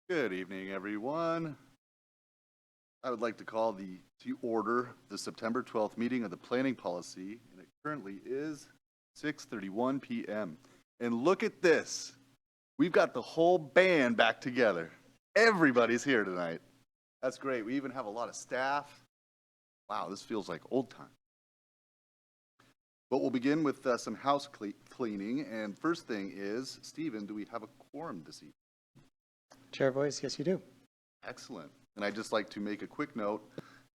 Good evening, everyone. I would like to call to order the September 12th meeting of the Planning Policy, and it currently is 6:31 p.m. And look at this. We've got the whole band back together. Everybody's here tonight. That's great. We even have a lot of staff. Wow, this feels like old time. But we'll begin with some house cleaning. And first thing is, Stephen, do we have a quorum this evening? Chair voice, yes you do. Excellent. And I'd just like to make a quick note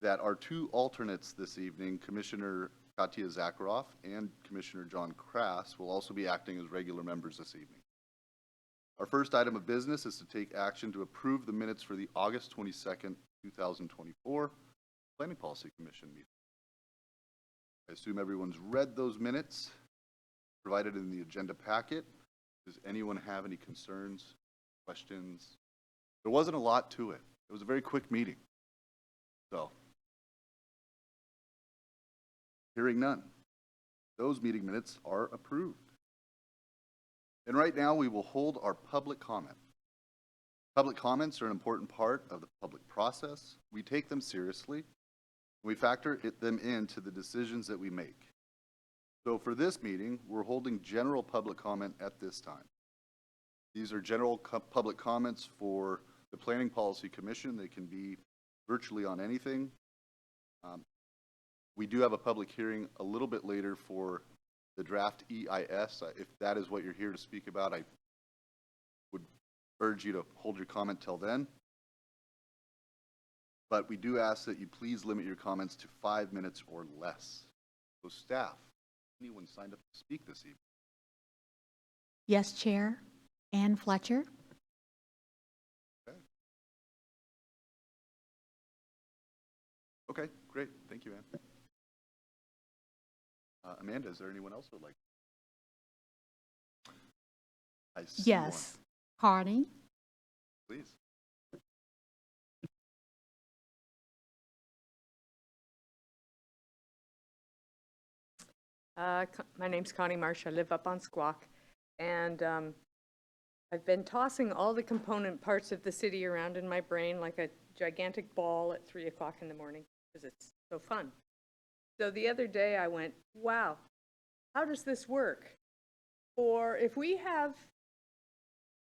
that our two alternates this evening, Commissioner Katia Zakharoff and Commissioner John Krass, will also be acting as regular members this evening. Our first item of business is to take action to approve the minutes for the August 22nd, 2024 Planning Policy Commission meeting. I assume everyone's read those minutes provided in the agenda packet. Does anyone have any concerns, questions? There wasn't a lot to it. It was a very quick meeting. So, hearing none, those meeting minutes are approved. And right now we will hold our public comment. Public comments are an important part of the public process. We take them seriously. We factor them into the decisions that we make. So for this meeting, we're holding general public comment at this time. These are general public comments for the Planning Policy Commission. They can be virtually on anything. We do have a public hearing a little bit later for the draft EIS. If that is what you're here to speak about, I would urge you to hold your comment till then. But we do ask that you please limit your comments to 5 minutes or less. So staff, anyone signed up to speak this evening? Yes, Chair. Ann Fletcher. Okay, great. Thank you, Ann. Amanda, is there anyone else who would like? I see Yes. Harding. one. Please. My name's Connie Marsh. I live up on Squawk, and I've been tossing all the component parts of the city around in my brain like a gigantic ball at 3 o'clock in the morning because it's so fun. So the other day I went, wow, how does this work? Or if we have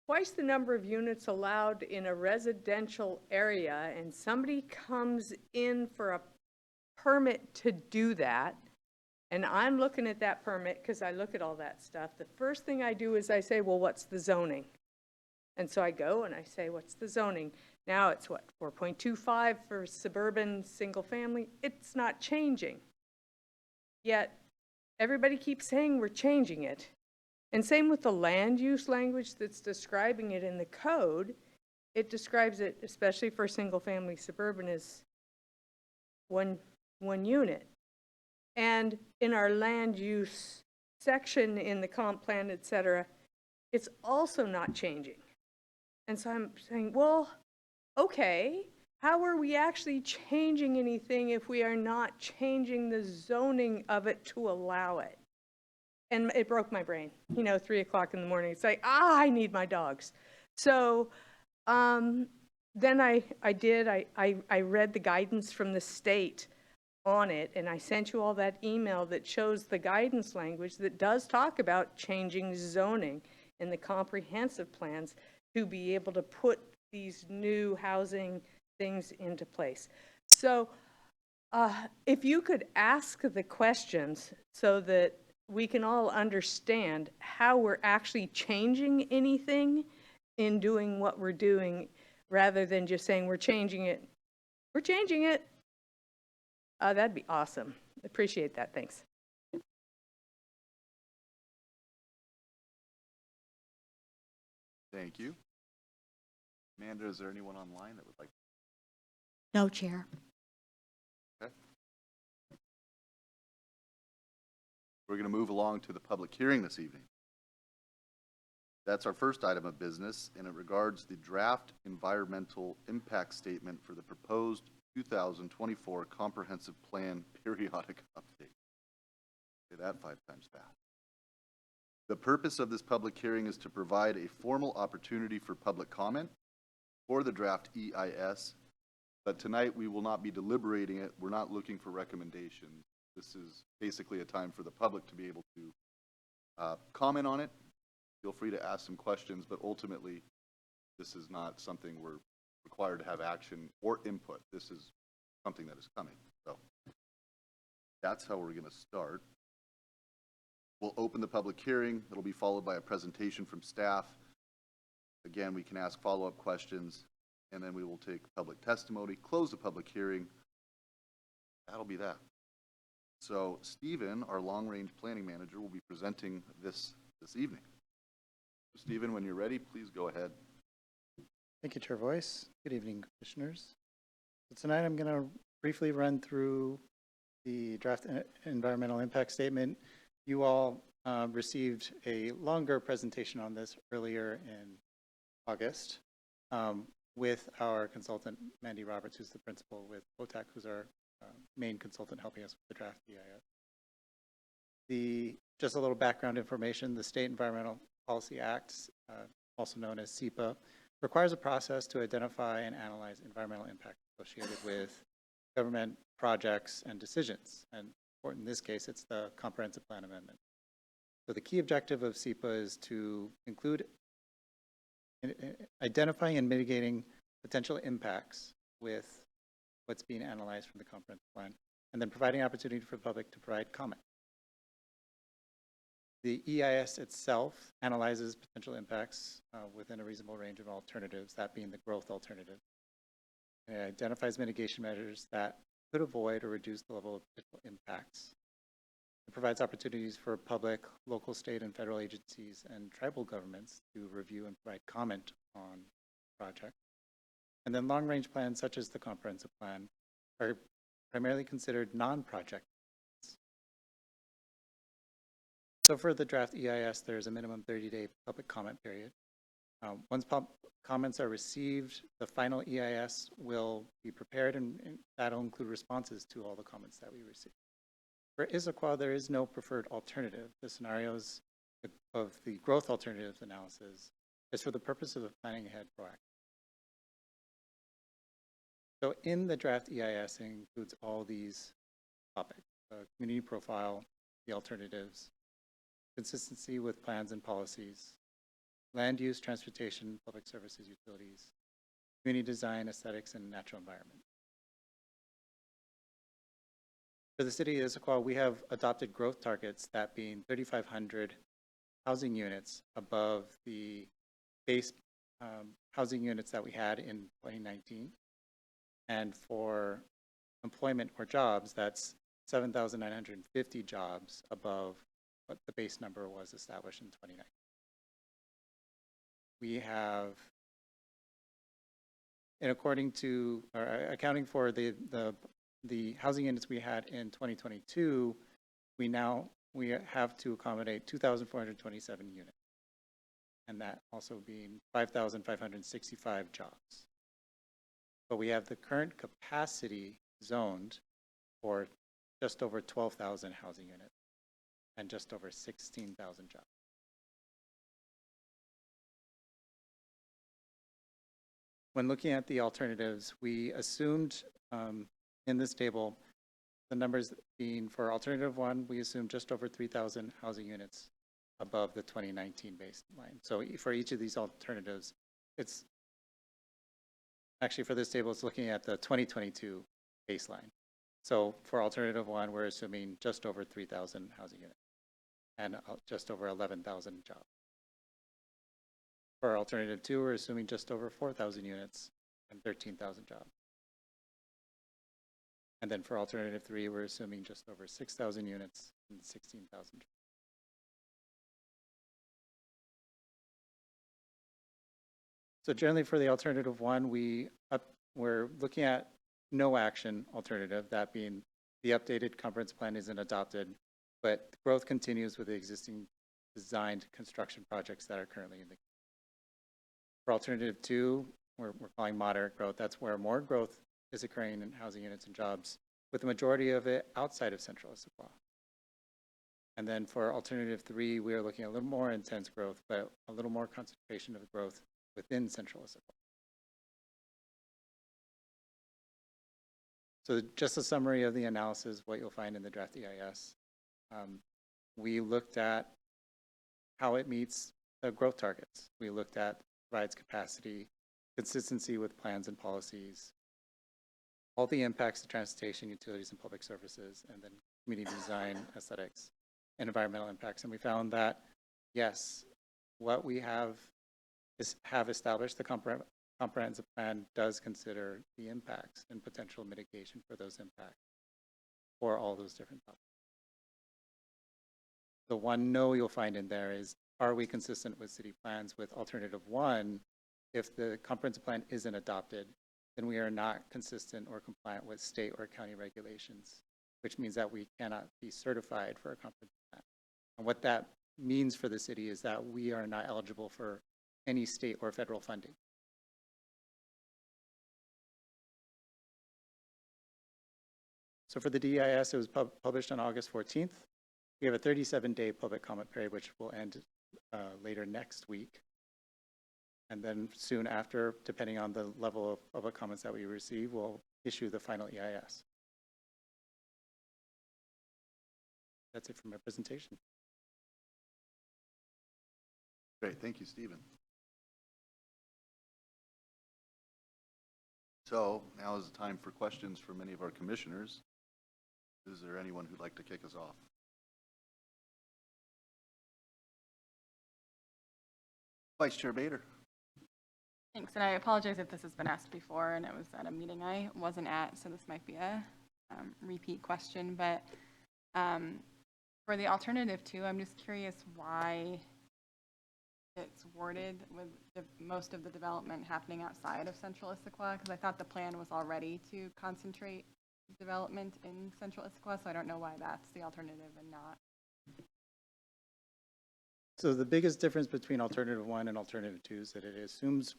twice the number of units allowed in a residential area and somebody comes in for a permit to do that, and I'm looking at that permit because I look at all that stuff, the first thing I do is I say, well, what's the zoning? And so I go and I say, what's the zoning? Now it's what, 4.25 for suburban single family? It's not changing. Yet everybody keeps saying we're changing it. And same with the land use language that's describing it in the code. It describes it, especially for single family suburban, as one unit. And in our land use section in the comp plan, et cetera, it's also not changing. And so I'm saying, well, okay, how are we actually changing anything if we are not changing the zoning of it to allow it? And it broke my brain, 3 o'clock in the morning. It's like, I need my dogs. So then I read the guidance from the state on it, and I sent you all that email that shows the guidance language that does talk about changing zoning in the comprehensive plans to be able to put these new housing things into place. So if you could ask the questions so that we can all understand how we're actually changing anything in doing what we're doing, rather than just saying we're changing it. We're changing it. That'd be awesome. Appreciate that. Thanks. Thank you. Amanda, is there anyone online that would like? No, Chair. Okay. We're going to move along to the public hearing this evening. That's our first item of business, and it regards the draft environmental impact statement for the proposed 2024 Comprehensive Plan Periodic Update. Say that 5 times fast. The purpose of this public hearing is to provide a formal opportunity for public comment for the draft EIS, but tonight we will not be deliberating it. We're not looking for recommendations. This is basically a time for the public to be able to comment on it. Feel free to ask some questions, but ultimately, this is not something we're required to have action or input. This is something that is coming. So that's how we're going to start. We'll open the public hearing. It'll be followed by a presentation from staff. Again, we can ask follow-up questions, and then we will take public testimony, close the public hearing. That'll be that. So Stephen, our long-range planning manager, will be presenting this evening. Stephen, when you're ready, please go ahead. Thank you, Chair Voice. Good evening, Commissioners. So tonight I'm going to briefly run through the draft environmental impact statement. You all received a longer presentation on this earlier in August with our consultant, Mandy Roberts, who's the principal with OTAC, who's our main consultant helping us with the draft EIS. Just a little background information, the State Environmental Policy Act, also known as SEPA, requires a process to identify and analyze environmental impact associated with government projects and decisions. And in this case, it's the Comprehensive Plan Amendment. So the key objective of SEPA is to include identifying and mitigating potential impacts with what's being analyzed from the comprehensive plan, and then providing opportunity for the public to provide comment. The EIS itself analyzes potential impacts within a reasonable range of alternatives, that being the growth alternative. It identifies mitigation measures that could avoid or reduce the level of potential impacts. It provides opportunities for public, local, state, and federal agencies and tribal governments to review and provide comment on the project. And then long-range plans, such as the comprehensive plan, are primarily considered non-project. So for the draft EIS, there's a minimum 30-day public comment period. Once comments are received, the final EIS will be prepared, and that'll include responses to all the comments that we receive. For Issaquah, there is no preferred alternative. The scenarios of the growth alternatives analysis is for the purpose of the planning ahead proactive. So in the draft EIS, it includes all these topics: community profile, the alternatives, consistency with plans and policies, land use, transportation, public services, utilities, community design, aesthetics, and natural environment. For the city of Issaquah, we have adopted growth targets, that being 3,500 housing units above the base housing units that we had in 2019. And for employment or jobs, that's 7,950 jobs above what the base number was established in 2019. We have, in according to, or accounting for the housing units we had in 2022, we have to accommodate 2,427 units, and that also being 5,565 jobs. But we have the current capacity zoned for just over 12,000 housing units and just over 16,000 jobs. When looking at the alternatives, we assumed in this table, the numbers being for alternative one, we assumed just over 3,000 housing units above the 2019 baseline. So for each of these alternatives, it's actually, for this table, it's looking at the 2022 baseline. So for alternative one, we're assuming just over 3,000 housing units and just over 11,000 jobs. For alternative two, we're assuming just over 4,000 units and 13,000 jobs. And then for alternative three, we're assuming just over 6,000 units and 16,000 jobs. So generally for the alternative one, we're looking at no action alternative, that being the updated comprehensive plan isn't adopted, but growth continues with the existing designed construction projects that are currently in the. For alternative two, we're calling moderate growth. That's where more growth is occurring in housing units and jobs, with the majority of it outside of central Issaquah. And then for alternative three, we are looking at a little more intense growth, but a little more concentration of growth within central Issaquah. So just a summary of the analysis, what you'll find in the draft EIS. We looked at how it meets the growth targets. We looked at provides capacity, consistency with plans and policies, all the impacts to transportation, utilities, and public services, and then community design, aesthetics, and environmental impacts. And we found that, yes, what we have established, the comprehensive plan does consider the impacts and potential mitigation for those impacts for all those different topics. The one no you'll find in there is, are we consistent with city plans? With alternative one, if the comprehensive plan isn't adopted, then we are not consistent or compliant with state or county regulations, which means that we cannot be certified for a comprehensive plan. And what that means for the city is that we are not eligible for any state or federal funding. So for the DEIS, it was published on August 14th. We have a 37-day public comment period, which will end later next week. And then soon after, depending on the level of public comments that we receive, we'll issue the final EIS. That's it for my presentation. Great, thank you, Stephen. So now is the time for questions from any of our commissioners. Is there anyone who'd like to kick us off? Vice Chair Bader. Thanks, and I apologize if this has been asked before and it was at a meeting I wasn't at, so this might be a repeat question, but for the alternative two, I'm just curious why it's worded with most of the development happening outside of Central Issaquah, because I thought the plan was already to concentrate development in Central Issaquah, so I don't know why that's the alternative and not. So the biggest difference between alternative one and alternative two is that it assumes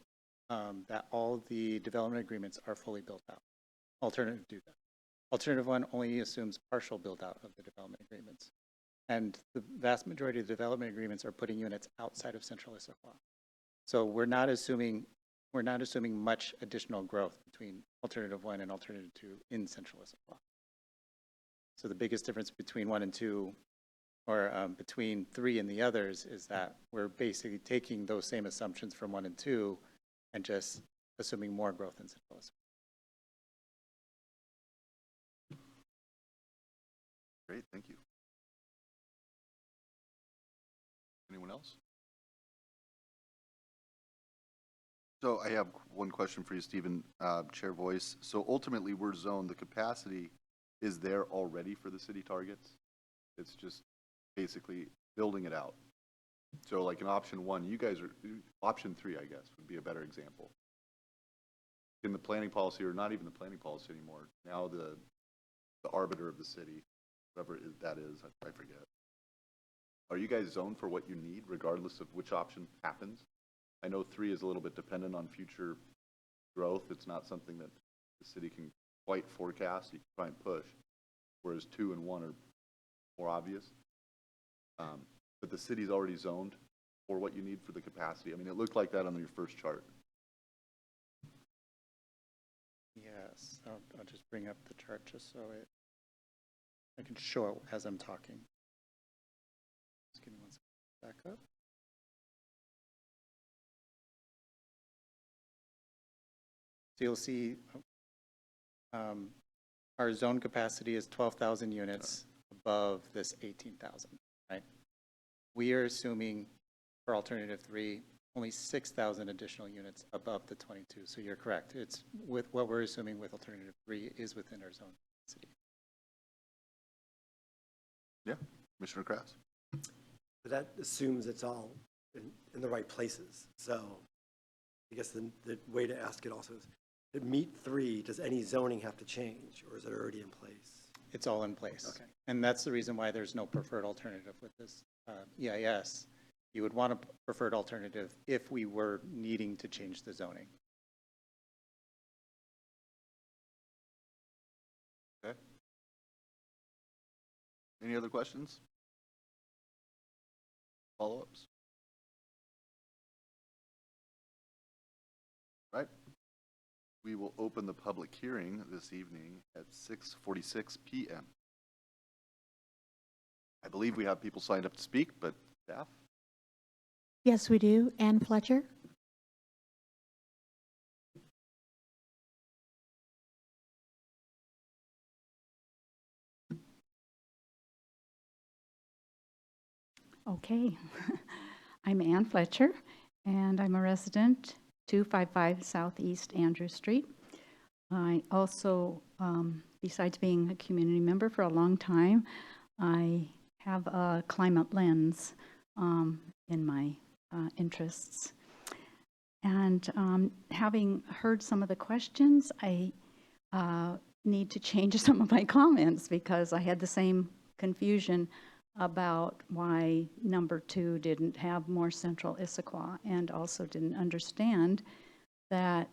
that all the development agreements are fully built out. Alternative do that. Alternative one only assumes partial build out of the development agreements. And the vast majority of the development agreements are putting units outside of Central Issaquah. So we're not assuming much additional growth between alternative one and alternative two in Central Issaquah. So the biggest difference between one and two, or between three and the others, is that we're basically taking those same assumptions from one and two and just assuming more growth in Central Issaquah. Great, thank you. Anyone else? So I have one question for you, Stephen, Chair Voice. So ultimately, we're zoned, the capacity is there already for the city targets? It's just basically building it out. So like in option one, you guys are, option three, I guess, would be a better example. In the planning policy, or not even the planning policy anymore, now the arbiter of the city, whatever that is, I forget. Are you guys zoned for what you need, regardless of which option happens? I know three is a little bit dependent on future growth. It's not something that the city can quite forecast. You can try and push, whereas two and one are more obvious. But the city's already zoned for what you need for the capacity. I mean, it looked like that on your first chart. Yes, I'll just bring up the chart just so I can show it as I'm talking. Just give me one second. Back up. So you'll see our zone capacity is 12,000 units above this 18,000, right? We are assuming for alternative three, only 6,000 additional units above the 22. So you're correct. It's with what we're assuming with alternative three is within our zone capacity. Yeah, Commissioner Krass. But that assumes it's all in the right places. So I guess the way to ask it also is, to meet three, does any zoning have to change, or is it already in place? It's all in place. Okay. And that's the reason why there's no preferred alternative with this EIS. You would want a preferred alternative if we were needing to change the zoning. Okay. Any other questions? Follow-ups? Right. We will open the public hearing this evening at 6:46 PM. I believe we have people signed up to speak, but staff? Yes, we do. Ann Fletcher? Okay, I'm Ann Fletcher, and I'm a resident, 255 Southeast Andrew Street. I also, besides being a community member for a long time, I have a climate lens in my interests. And having heard some of the questions, I need to change some of my comments because I had the same confusion about why number 2 didn't have more central Issaquah, and also didn't understand that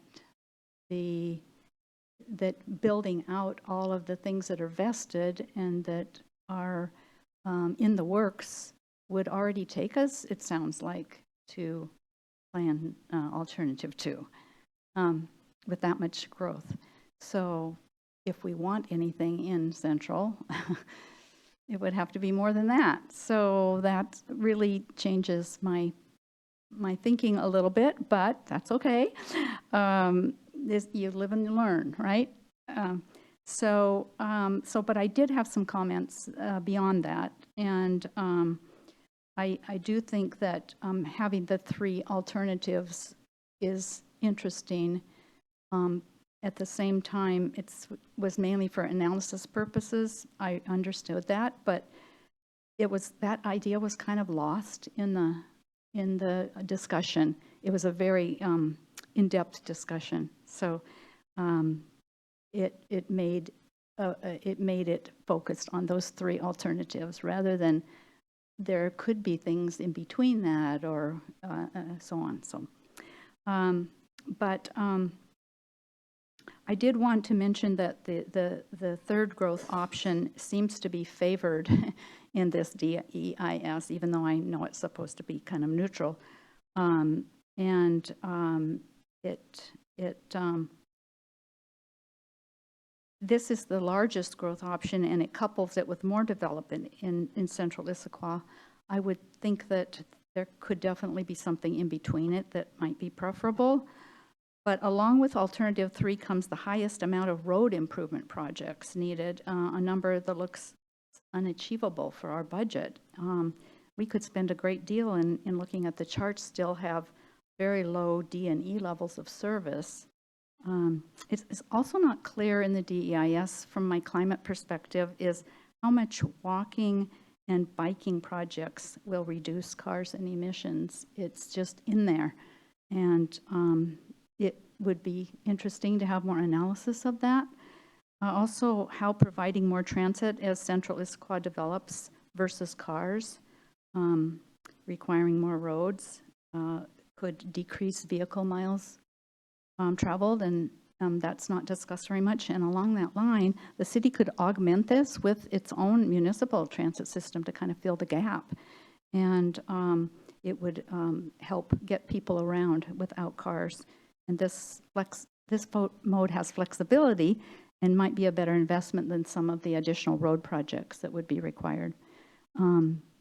that building out all of the things that are vested and that are in the works would already take us, it sounds like, to plan alternative 2 with that much growth. So if we want anything in central, it would have to be more than that. So that really changes my thinking a little bit, but that's okay. You live and you learn, right? But I did have some comments beyond that, and I do think that having the 3 alternatives is interesting. At the same time, it was mainly for analysis purposes. I understood that, but that idea was kind of lost in the discussion. It was a very in-depth discussion, so it made it focused on those 3 alternatives rather than there could be things in between that or so on. So, I did want to mention that the third growth option seems to be favored in this DEIS, even though I know it's supposed to be kind of neutral. This is the largest growth option, and it couples it with more development in central Issaquah. I would think that there could definitely be something in between it that might be preferable. But along with alternative 3 comes the highest amount of road improvement projects needed, a number that looks unachievable for our budget. We could spend a great deal in looking at the charts, still have very low D&E levels of service. It's also not clear in the DEIS from my climate perspective is how much walking and biking projects will reduce cars and emissions. It's just in there. And it would be interesting to have more analysis of that. Also, how providing more transit as central Issaquah develops versus cars, requiring more roads, could decrease vehicle miles traveled, and that's not discussed very much. And along that line, the city could augment this with its own municipal transit system to kind of fill the gap. And it would help get people around without cars. And this mode has flexibility and might be a better investment than some of the additional road projects that would be required.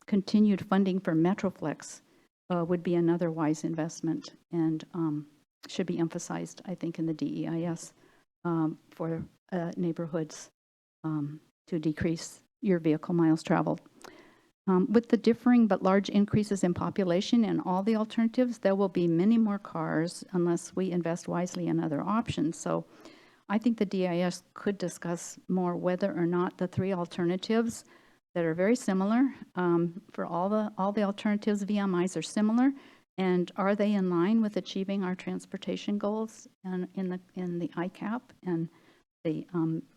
Continued funding for Metroflex would be another wise investment and should be emphasized, I think, in the DEIS for neighborhoods to decrease your vehicle miles traveled. With the differing but large increases in population and all the alternatives, there will be many more cars unless we invest wisely in other options. So I think the DIS could discuss more whether or not the 3 alternatives that are very similar, for all the alternatives, VMIs are similar, and are they in line with achieving our transportation goals and in the ICAP and the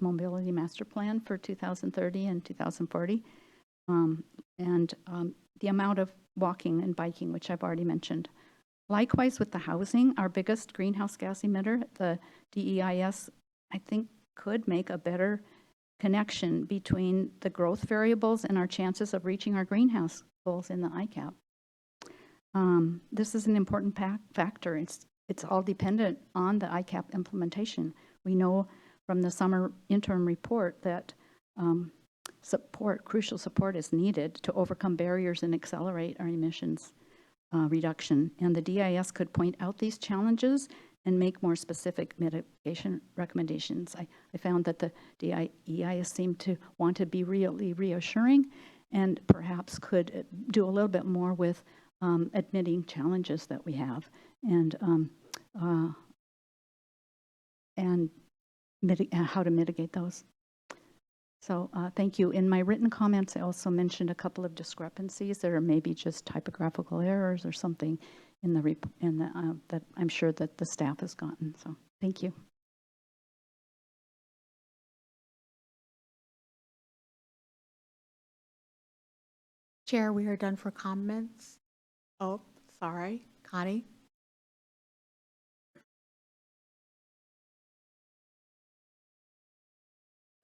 Mobility Master Plan for 2030 and 2040? The amount of walking and biking, which I've already mentioned. Likewise with the housing, our biggest greenhouse gas emitter, the DEIS, I think could make a better connection between the growth variables and our chances of reaching our greenhouse goals in the ICAP. This is an important factor. it's all dependent on the ICAP implementation. We know from the summer interim report that crucial support is needed to overcome barriers and accelerate our emissions reduction. And the DIS could point out these challenges and make more specific mitigation recommendations. I found that the DIS seemed to want to be really reassuring and perhaps could do a little bit more with admitting challenges that we have and how to mitigate those. So thank you. In my written comments, I also mentioned a couple of discrepancies that are maybe just typographical errors or something in the that I'm sure that the staff has gotten. So thank you. Chair, we are done for comments. Oh, sorry, Connie.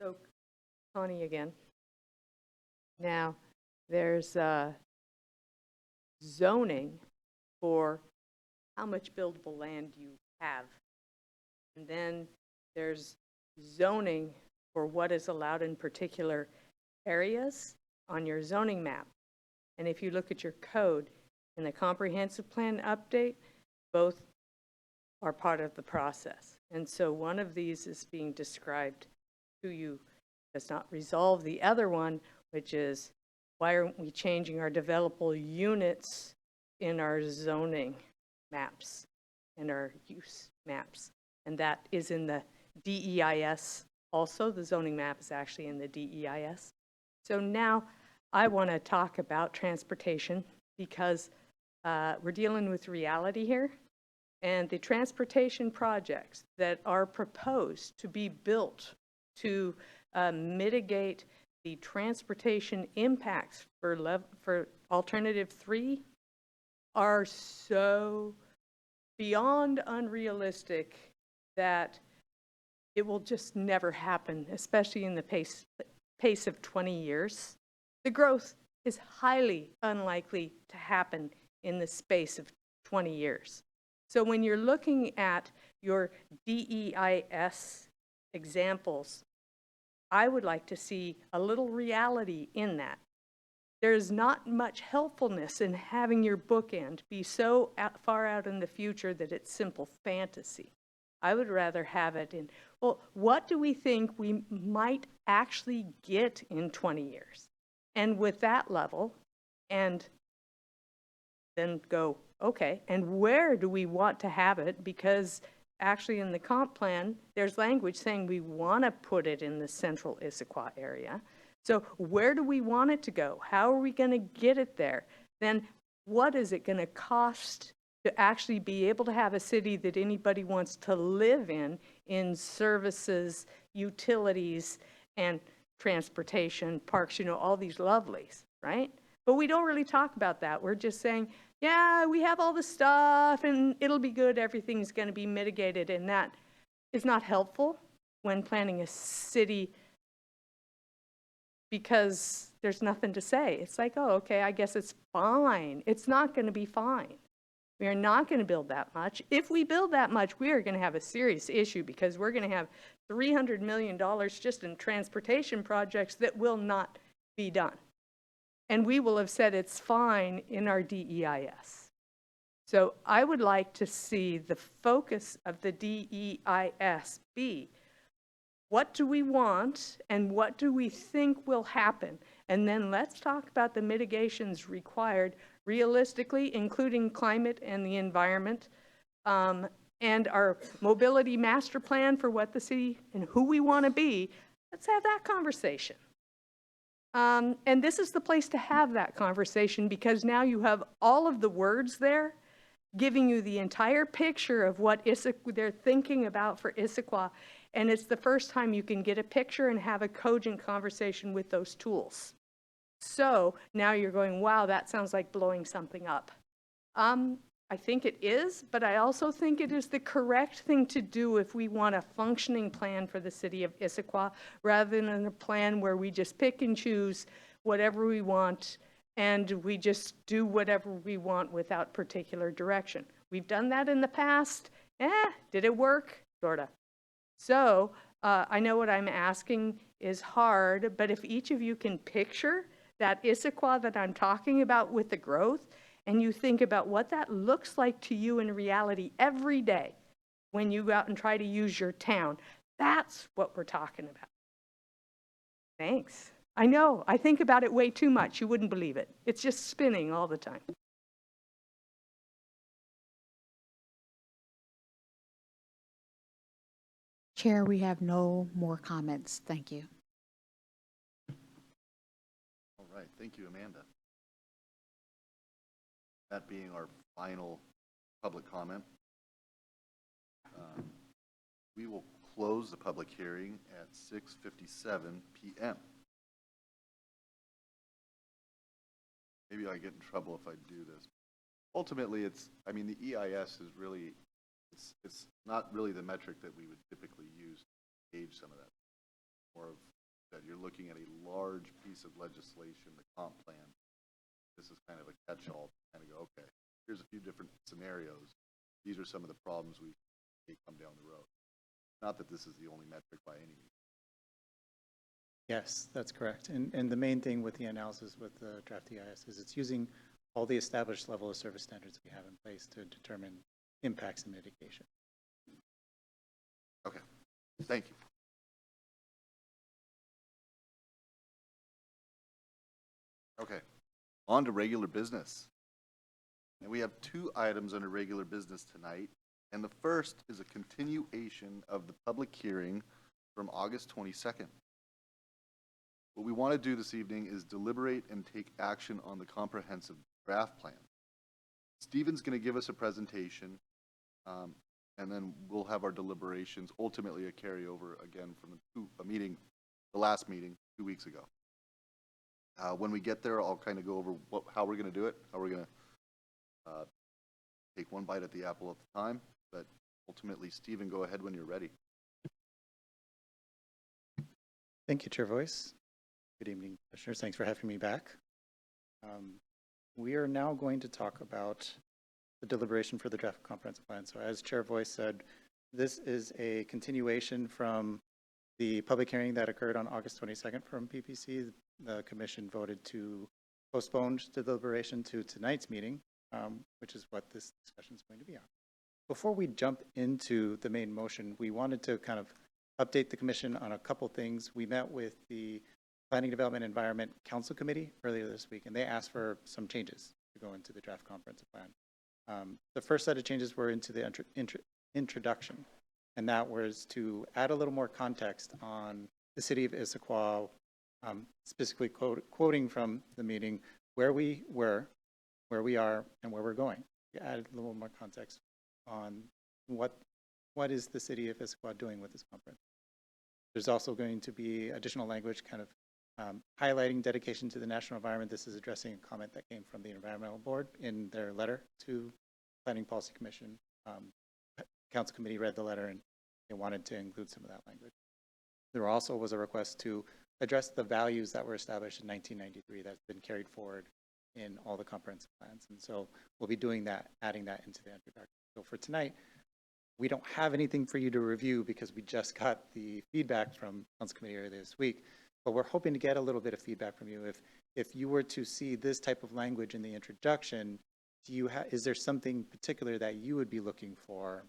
So, Connie again. Now, there's zoning for how much buildable land you have. And then there's zoning for what is allowed in particular areas on your zoning map. And if you look at your code in the comprehensive plan update, both are part of the process. And so one of these is being described to you, does not resolve the other one, which is why aren't we changing our developable units in our zoning maps and our use maps? And that is in the DEIS also. The zoning map is actually in the DEIS. So now I want to talk about transportation because we're dealing with reality here. And the transportation projects that are proposed to be built to mitigate the transportation impacts for alternative 3 are so beyond unrealistic that it will just never happen, especially in the pace of 20 years. The growth is highly unlikely to happen in the space of 20 years. So when you're looking at your DEIS examples, I would like to see a little reality in that. There's not much helpfulness in having your bookend be so far out in the future that it's simple fantasy. I would rather have it in, well, what do we think we might actually get in 20 years? And with that level, and then go, okay, and where do we want to have it? Because actually in the comp plan, there's language saying we want to put it in the central Issaquah area. So where do we want it to go? How are we going to get it there? Then what is it going to cost to actually be able to have a city that anybody wants to live in services, utilities, and transportation, parks, you know, all these lovelies, right? But we don't really talk about that. We're just saying, yeah, we have all the stuff and it'll be good, everything's going to be mitigated, and that is not helpful when planning a city because there's nothing to say. It's like, oh, okay, I guess it's fine. It's not going to be fine. We are not going to build that much. If we build that much, we are going to have a serious issue because we're going to have $300 million just in transportation projects that will not be done. And we will have said it's fine in our DEIS. So I would like to see the focus of the DEIS be, what do we want and what do we think will happen? And then let's talk about the mitigations required realistically, including climate and the environment, and our mobility master plan for what the city and who we want to be. Let's have that conversation. And this is the place to have that conversation because now you have all of the words there giving you the entire picture of what they're thinking about for Issaquah. And it's the first time you can get a picture and have a cogent conversation with those tools. So now you're going, wow, that sounds like blowing something up. I think it is, but I also think it is the correct thing to do if we want a functioning plan for the city of Issaquah, rather than a plan where we just pick and choose whatever we want and we just do whatever we want without particular direction. We've done that in the past. Did it work? Sorta. So I know what I'm asking is hard, but if each of you can picture that Issaquah that I'm talking about with the growth, and you think about what that looks like to you in reality every day when you go out and try to use your town, that's what we're talking about. Thanks. I know, I think about it way too much. You wouldn't believe it. It's just spinning all the time. Chair, we have no more comments. Thank you. All right, thank you, Amanda. That being our final public comment, we will close the public hearing at 6:57 p.m. Maybe I get in trouble if I do this. Ultimately, I mean, the EIS is really, it's not really the metric that we would typically use to gauge some of that. More of that you're looking at a large piece of legislation, the comp plan. This is kind of a catch-all to kind of go, okay, here's a few different scenarios. These are some of the problems we may come down the road. Not that this is the only metric by any means. Yes, that's correct. And the main thing with the analysis with the draft EIS is it's using all the established level of service standards we have in place to determine impacts and mitigation. Okay, thank you. Okay, on to regular business. And we have two items under regular business tonight. And the first is a continuation of the public hearing from August 22nd. What we want to do this evening is deliberate and take action on the comprehensive draft plan. Stephen's going to give us a presentation, and then we'll have our deliberations, ultimately a carryover again from the last meeting 2 weeks ago. When we get there, I'll kind of go over how we're going to do it, how we're going to take one bite at the apple at the time, but ultimately, Stephen, go ahead when you're ready. Thank you, Chair Voice. Good evening, Commissioners. Thanks for having me back. We are now going to talk about the deliberation for the draft comprehensive plan. So as Chair Voice said, this is a continuation from the public hearing that occurred on August 22nd from PPC. The Commission voted to postpone the deliberation to tonight's meeting, which is what this discussion is going to be on. Before we jump into the main motion, we wanted to kind of update the Commission on a couple things. We met with the Planning Development Environment Council Committee earlier this week, and they asked for some changes to go into the draft comprehensive plan. The first set of changes were into the introduction, and that was to add a little more context on the city of Issaquah, specifically quoting from the meeting, where we were, where we are, and where we're going. We added a little more context on what is the city of Issaquah doing with this conference. There's also going to be additional language kind of highlighting dedication to the national environment. This is addressing a comment that came from the Environmental Board in their letter to Planning Policy Commission. Council Committee read the letter and they wanted to include some of that language. There also was a request to address the values that were established in 1993 that's been carried forward in all the comprehensive plans. And so we'll be doing that, adding that into the introduction. So for tonight, we don't have anything for you to review because we just got the feedback from Council Committee earlier this week, but we're hoping to get a little bit of feedback from you. If you were to see this type of language in the introduction, is there something particular that you would be looking for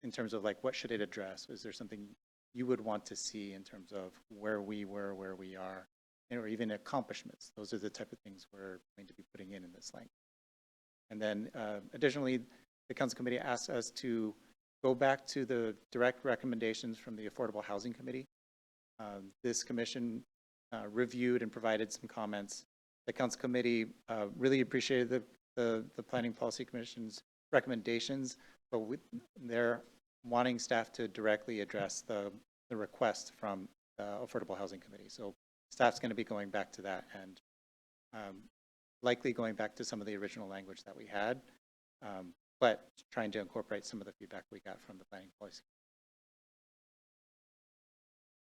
in terms of like what should it address? Is there something you would want to see in terms of where we were, where we are, or even accomplishments? Those are the type of things we're going to be putting in this language. And then additionally, the Council Committee asked us to go back to the direct recommendations from the Affordable Housing Committee. This commission reviewed and provided some comments. The Council Committee really appreciated the Planning Policy Commission's recommendations, but they're wanting staff to directly address the request from the Affordable Housing Committee. So staff's going to be going back to that and likely going back to some of the original language that we had, but trying to incorporate some of the feedback we got from the Planning Policy.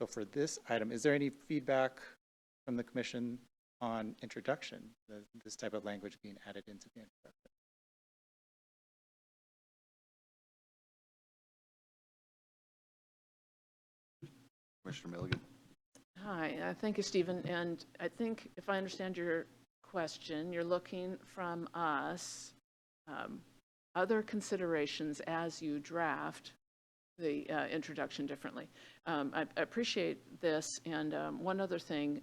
So for this item, is there any feedback from the Commission on introduction, this type of language being added into the introduction? Commissioner Milligan. Hi, thank you, Stephen. And I think if I understand your question, you're looking from us other considerations as you draft the introduction differently. I appreciate this. And one other thing,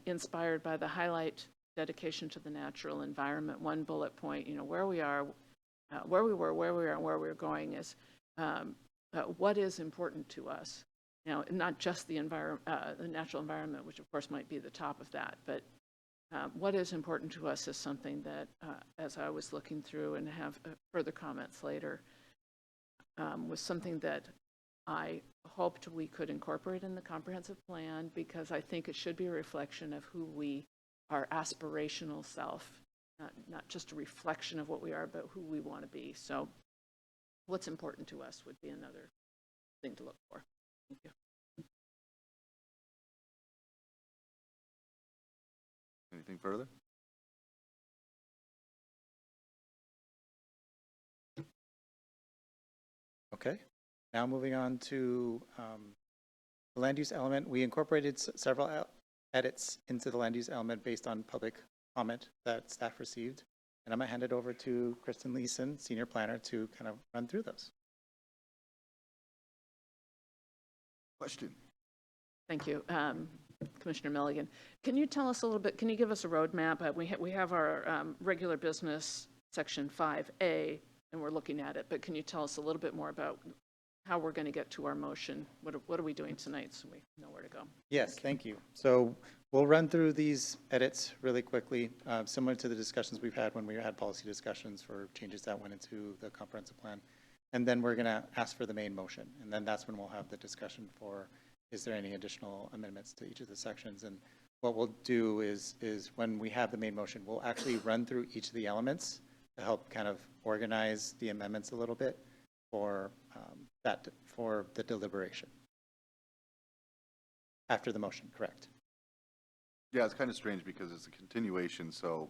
inspired by the highlight dedication to the natural environment, one bullet point, where we are, where we were, where we are, and where we're going is what is important to us. Now, not just the natural environment, which of course might be the top of that, but what is important to us is something that, as I was looking through and have further comments later, was something that I hoped we could incorporate in the comprehensive plan, because I think it should be a reflection of who we, our aspirational self, not just a reflection of what we are, but who we want to be. So what's important to us would be another thing to look for. Thank you. Anything further? Okay, now moving on to the land use element. We incorporated several edits into the land use element based on public comment that staff received. And I'm going to hand it over to Kristen Leeson, Senior Planner, to kind of run through those. Question. Thank you. Commissioner Milligan, can you tell us a little bit, can you give us a roadmap? We have our regular business section 5A, and we're looking at it, but can you tell us a little bit more about how we're going to get to our motion? What are we doing tonight so we know where to go? Yes, thank you. So we'll run through these edits really quickly, similar to the discussions we've had when we had policy discussions for changes that went into the comprehensive plan. And then we're going to ask for the main motion. And then that's when we'll have the discussion for, is there any additional amendments to each of the sections? And what we'll do is when we have the main motion, we'll actually run through each of the elements to help kind of organize the amendments a little bit for for the deliberation. After the motion, correct? Yeah, it's kind of strange because it's a continuation, so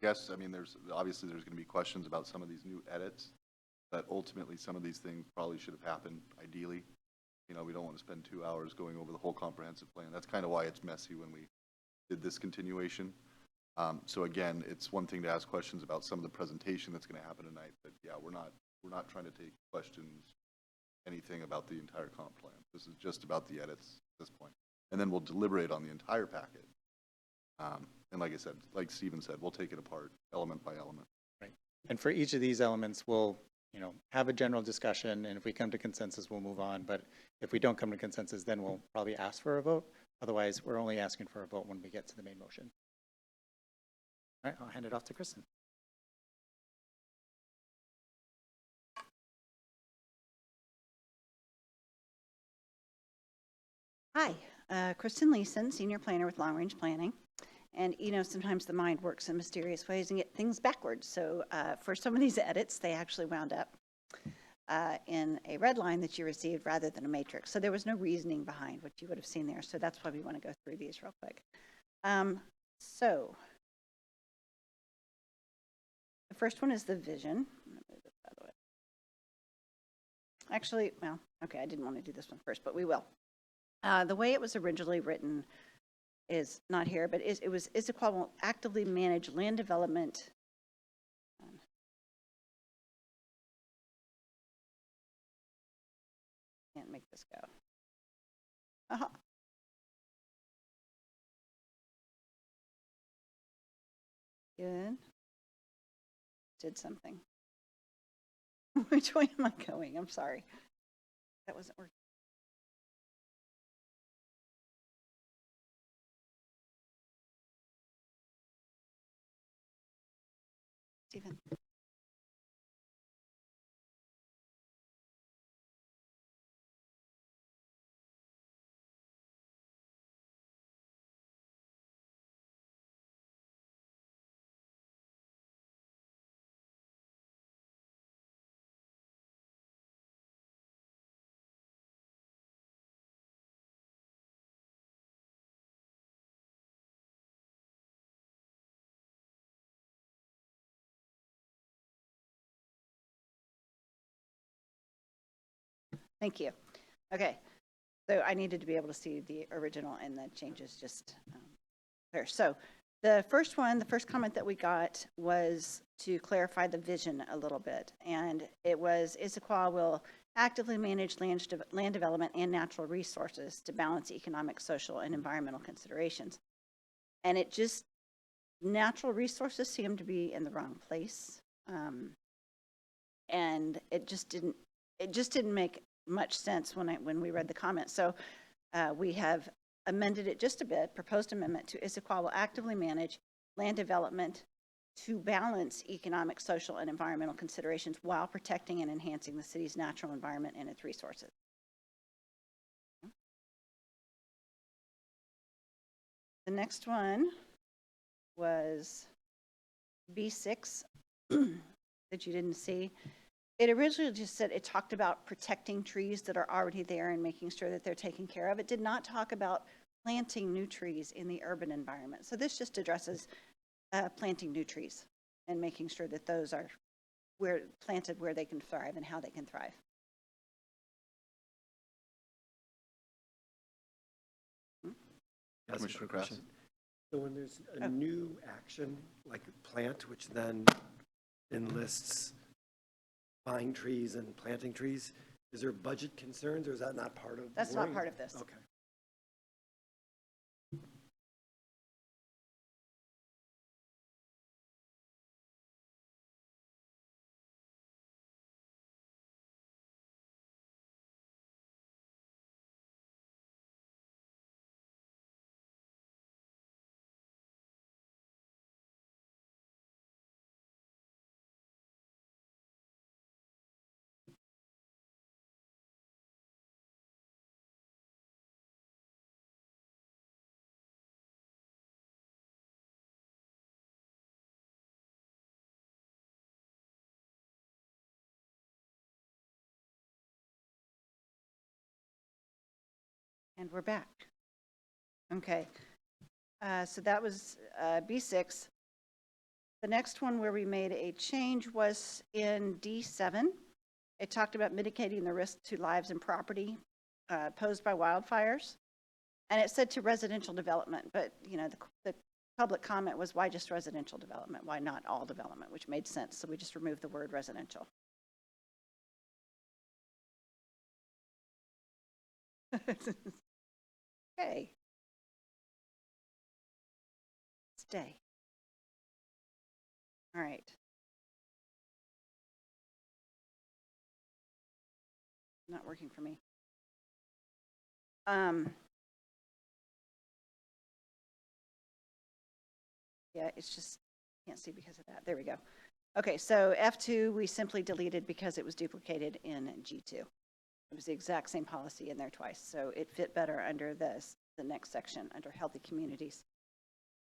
yes, I mean, obviously there's going to be questions about some of these new edits, but ultimately some of these things probably should have happened ideally. We don't want to spend 2 hours going over the whole comprehensive plan. That's kind of why it's messy when we did this continuation. So again, it's one thing to ask questions about some of the presentation that's going to happen tonight, but yeah, we're not trying to take questions, anything about the entire comp plan. This is just about the edits at this point. And then we'll deliberate on the entire packet. And like I said, like Stephen said, we'll take it apart element by element. Right. And for each of these elements, we'll have a general discussion, and if we come to consensus, we'll move on. But if we don't come to consensus, then we'll probably ask for a vote. Otherwise, we're only asking for a vote when we get to the main motion. All right, I'll hand it off to Kristen. Hi, Kristen Leeson, Senior Planner with Long Range Planning. And, sometimes the mind works in mysterious ways and get things backwards. So for some of these edits, they actually wound up in a red line that you received rather than a matrix. So there was no reasoning behind what you would have seen there. So that's why we want to go through these real quick. So the first one is the vision. I'm going to move this out of the way. Actually, well, okay, I didn't want to do this one first, but we will. The way it was originally written is not here, but it was Issaquah will actively manage land development. Can't make this go. Good. Did something. Which way am I going? I'm sorry. That wasn't working. Stephen. Thank you. Okay. So I needed to be able to see the original and the changes just there. So the first comment that we got was to clarify the vision a little bit. And it was Issaquah will actively manage land development and natural resources to balance economic, social, and environmental considerations. And it just, natural resources seem to be in the wrong place. And it just didn't make much sense when we read the comments. So we have amended it just a bit, proposed amendment to Issaquah will actively manage land development to balance economic, social, and environmental considerations while protecting and enhancing the city's natural environment and its resources. The next one was B6 that you didn't see. It originally just said, it talked about protecting trees that are already there and making sure that they're taken care of. It did not talk about planting new trees in the urban environment. So this just addresses planting new trees and making sure that those are planted where they can thrive and how they can thrive. That's a Commissioner quick Krass. question. So when there's a new action, like plant, which then enlists buying trees and planting trees, is there budget concerns, or is that not part of? That's not part of this. Okay. And we're back. Okay. So that was B6. The next one where we made a change was in D7. It talked about mitigating the risk to lives and property posed by wildfires. And it said to residential development, but you know, the public comment was, why just residential development? Why not all development? Which made sense. So we just removed the word residential. Okay. Stay. All right. Not working for me. Yeah, it's just, can't see because of that. There we go. Okay, so F2 we simply deleted because it was duplicated in G2. It was the exact same policy in there twice, so it fit better under the next section, under healthy communities.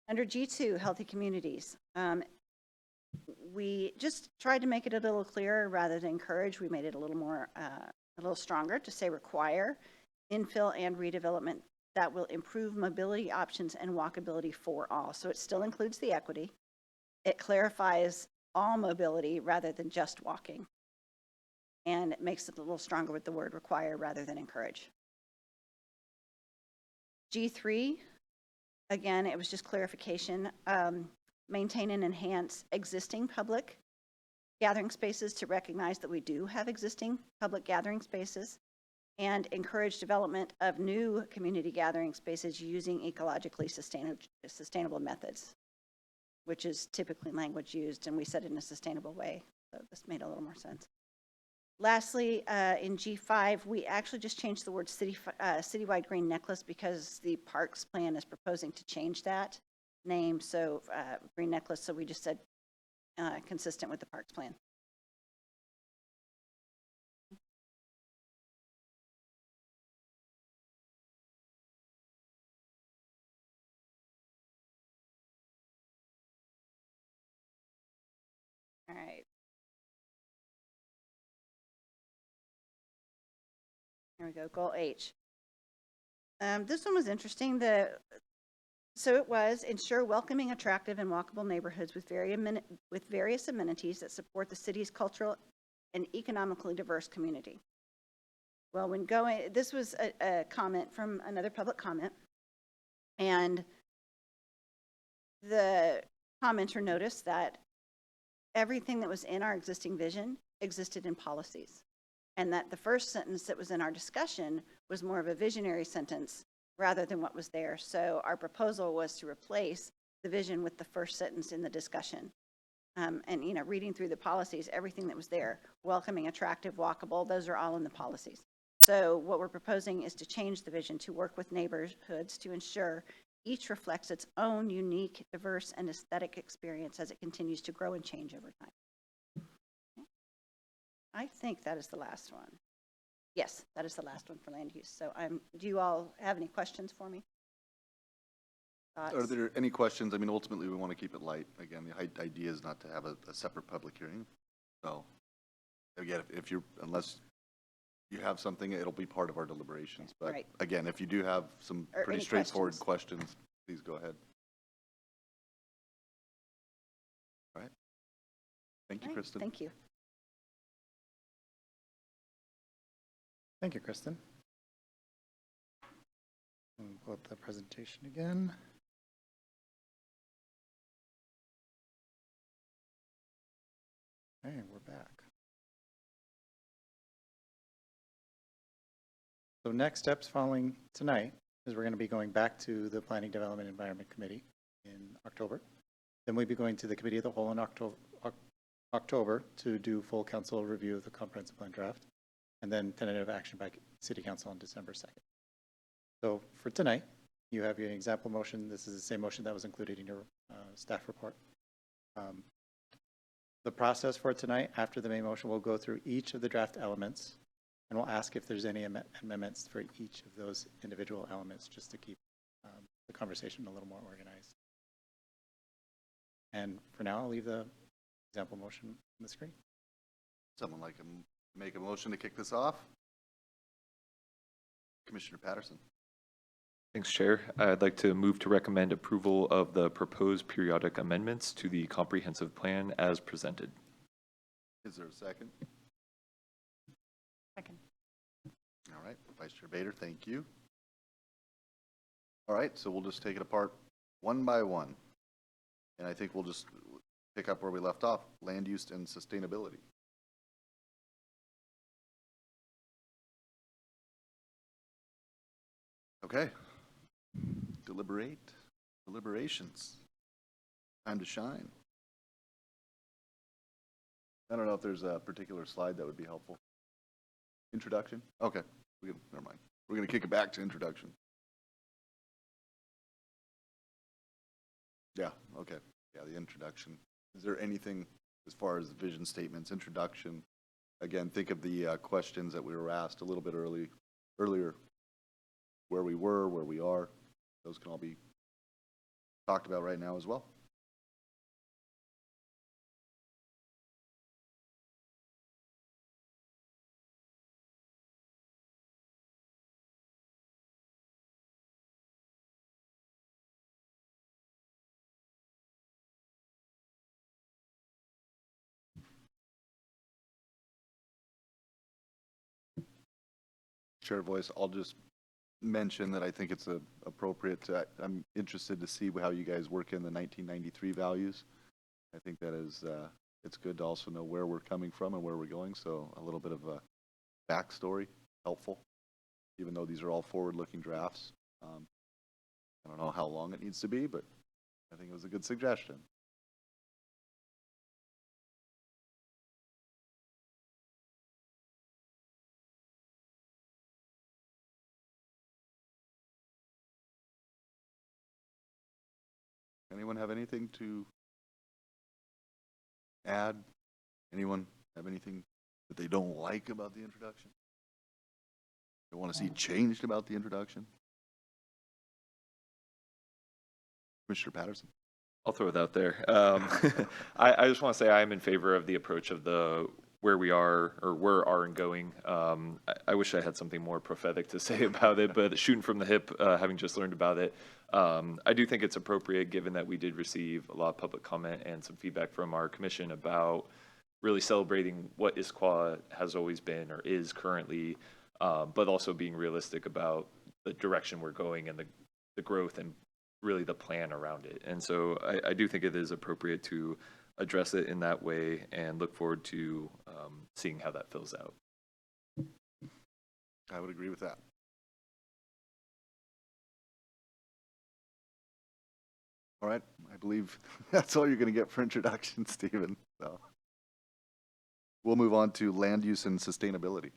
Under G2, healthy communities, we just tried to make it a little clearer rather than encourage. We made it a little more, a little stronger to say require infill and redevelopment that will improve mobility options and walkability for all. So it still includes the equity. It clarifies all mobility rather than just walking. And it makes it a little stronger with the word require rather than encourage. G3, again, it was just clarification. Maintain and enhance existing public gathering spaces to recognize that we do have existing public gathering spaces, and encourage development of new community gathering spaces using ecologically sustainable methods, which is typically language used, and we said it in a sustainable way. So this made a little more sense. Lastly, in G5, we actually just changed the word citywide green necklace because the parks plan is proposing to change that name, so green necklace, so we just said consistent with the parks plan. All right. Here we go, goal H. This one was interesting. So it was ensure welcoming, attractive, and walkable neighborhoods with various amenities that support the city's cultural and economically diverse community. Well, when going, this was a comment from another public comment, and the commenter noticed that everything that was in our existing vision existed in policies, and that the first sentence that was in our discussion was more of a visionary sentence rather than what was there. So our proposal was to replace the vision with the first sentence in the discussion. And, you know, reading through the policies, everything that was there, welcoming, attractive, walkable, those are all in the policies. So what we're proposing is to change the vision to work with neighborhoods to ensure each reflects its own unique, diverse, and aesthetic experience as it continues to grow and change over time. Okay. I think that is the last one. Yes, that is the last one for land use. So do you all have any questions for me? Are Thoughts? there any questions? I mean, ultimately, we want to keep it light. Again, the idea is not to have a separate public hearing. So, again, unless you have something, it'll be part of our deliberations. But Right. again, if you do have some Or pretty any straightforward questions, please go ahead. All right. Thank you, All right, Kristen. Thank you. Thank you, Kristen. Let me pull up the presentation again. Okay, we're back. So next steps following tonight is we're going to be going back to the Planning Development Environment Committee in October. Then we'll be going to the Committee of the Whole in October to do full council review of the comprehensive plan draft, and then tentative action by City Council on December 2nd. So for tonight, you have your example motion. This is the same motion that was included in your staff report. The process for tonight, after the main motion, we'll go through each of the draft elements, and we'll ask if there's any amendments for each of those individual elements, just to keep the conversation a little more organized. And for now, I'll leave the example motion on the screen. Someone like to make a motion to kick this off? Commissioner Patterson. Thanks, Chair. I'd like to move to recommend approval of the proposed periodic amendments to the comprehensive plan as presented. Is there a second? Second. All right, Vice Chair Bader, thank you. All right, so we'll just take it apart one by one. And I think we'll just pick up where we left off, land use and sustainability. Okay. Deliberations. Time to shine. I don't know if there's a particular slide that would be helpful. Introduction? Okay, never mind. We're going to kick it back to introduction. Yeah, okay. Yeah, the introduction. Is there anything as far as vision statements, introduction? Again, think of the questions that we were asked a little bit earlier. Where we were, where we are. Those can all be talked about right now as well. Chair Voice, I'll just mention that I think it's appropriate to, I'm interested to see how you guys work in the 1993 values. I think that is, it's good to also know where we're coming from and where we're going, so a little bit of a backstory, helpful, even though these are all forward-looking drafts. I don't know how long it needs to be, but I think it was a good suggestion. Anyone have anything to add? Anyone have anything that they don't like about the introduction? They want to see changed about the introduction? Commissioner Patterson. I'll throw it out there. I just want to say I am in favor of the approach of the where we are or where are and going. I wish I had something more prophetic to say about it, but shooting from the hip, having just learned about it, I do think it's appropriate given that we did receive a lot of public comment and some feedback from our commission about really celebrating what Issaquah has always been or is currently, but also being realistic about the direction we're going and the growth and really the plan around it. And so I do think it is appropriate to address it in that way and look forward to seeing how that fills out. I would agree with that. All right, I believe that's all you're going to get for introduction, Stephen. So we'll move on to land use and sustainability.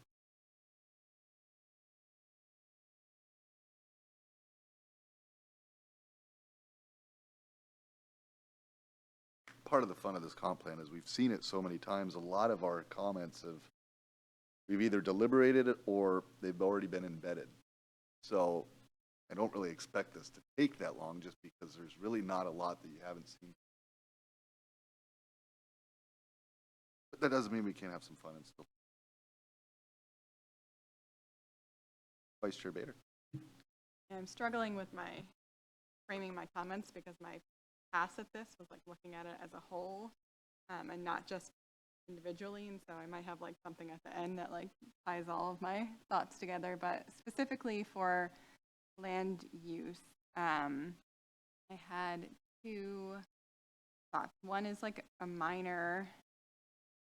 Part of the fun of this comp plan is we've seen it so many times. A lot of our comments we've either deliberated it or they've already been embedded. So I don't really expect this to take that long just because there's really not a lot that you haven't seen. But that doesn't mean we can't have some fun and still. Vice Chair Bader. I'm struggling with framing my comments because my pass at this was like looking at it as a whole and not just individually, and so I might have like something at the end that like ties all of my thoughts together. But specifically for land use, I had two thoughts. One is like a minor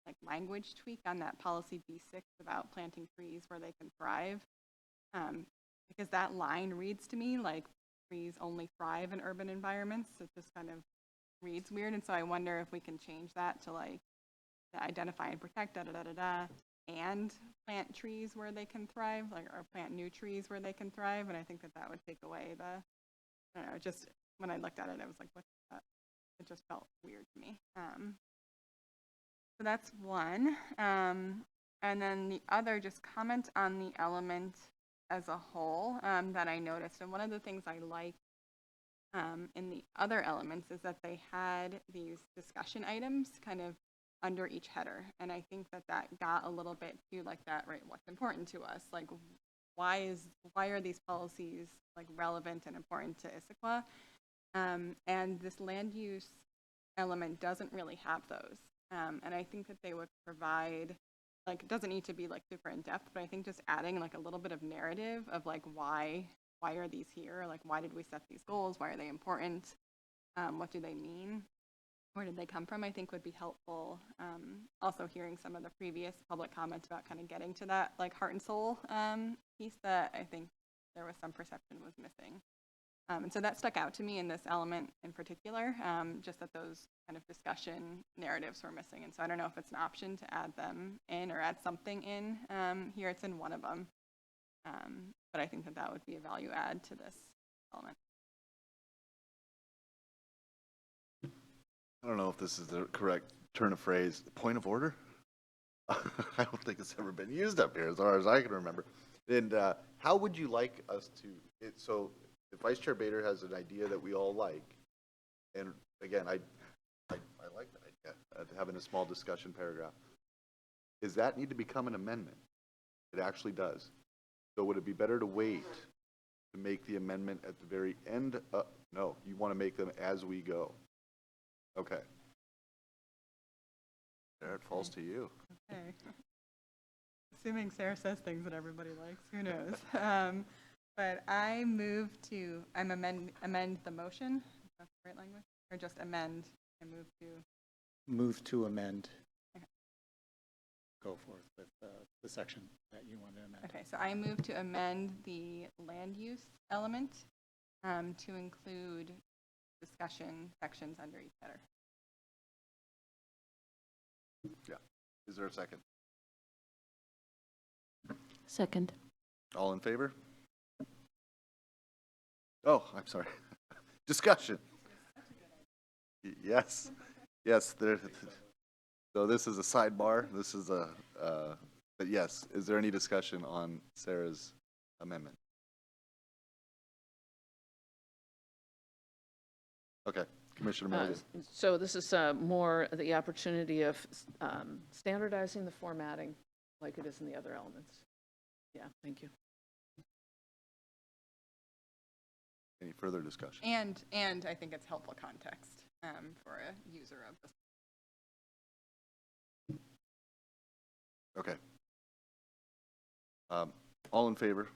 like language tweak on that policy B6 about planting trees where they can thrive, because that line reads to me like trees only thrive in urban environments. It just kind of reads weird, and so I wonder if we can change that to like identify and protect and plant trees where they can thrive, like, or plant new trees where they can thrive. And I think that would take away I don't know, just when I looked at it, I was like, what's that? It just felt weird to me. So that's one. And then the other, just comment on the element as a whole that I noticed. And one of the things I like in the other elements is that they had these discussion items kind of under each header. And I think that got a little bit to like that, right, what's important to us? Like, why are these policies like relevant and important to Issaquah? And this land use element doesn't really have those. And I think that they would provide, like, it doesn't need to be like super in depth, but I think just adding like a little bit of narrative of like why are these here? Like, why did we set these goals? Why are they important? What do they mean? Where did they come from? I think would be helpful. Also hearing some of the previous public comments about kind of getting to that like heart and soul piece that I think there was some perception was missing. And so that stuck out to me in this element in particular, just that those kind of discussion narratives were missing. And so I don't know if it's an option to add them in or add something in. Here it's in one of them. But I think that would be a value add to this element. I don't know if this is the correct turn of phrase. Point of order? I don't think it's ever been used up here as far as I can remember. And how would you like us to, so if Vice Chair Bader has an idea that we all like, and again, I like that idea, having a small discussion paragraph. Does that need to become an amendment? It actually does. So would it be better to wait to make the amendment at the very end? No, you want to make them as we go. Okay. There, it falls to you. Okay. Assuming Sarah says things that everybody likes, who knows? But I move to, amend the motion. Is that the right language? Or just amend and move to? Move to amend. Okay. Go forth with the section that you want to amend. Okay, so I move to amend the land use element to include discussion sections under each header. Yeah. Is there a second? Second. All in favor? Oh, I'm sorry. Discussion. Yes. Yes. There. So this is a sidebar. This is but yes. Is there any discussion on Sarah's amendment? Okay. Commissioner Milligan. So this is more the opportunity of standardizing the formatting like it is in the other elements. Yeah, thank you. Any further discussion? And I think it's helpful context for a user of this. Okay. all in favor?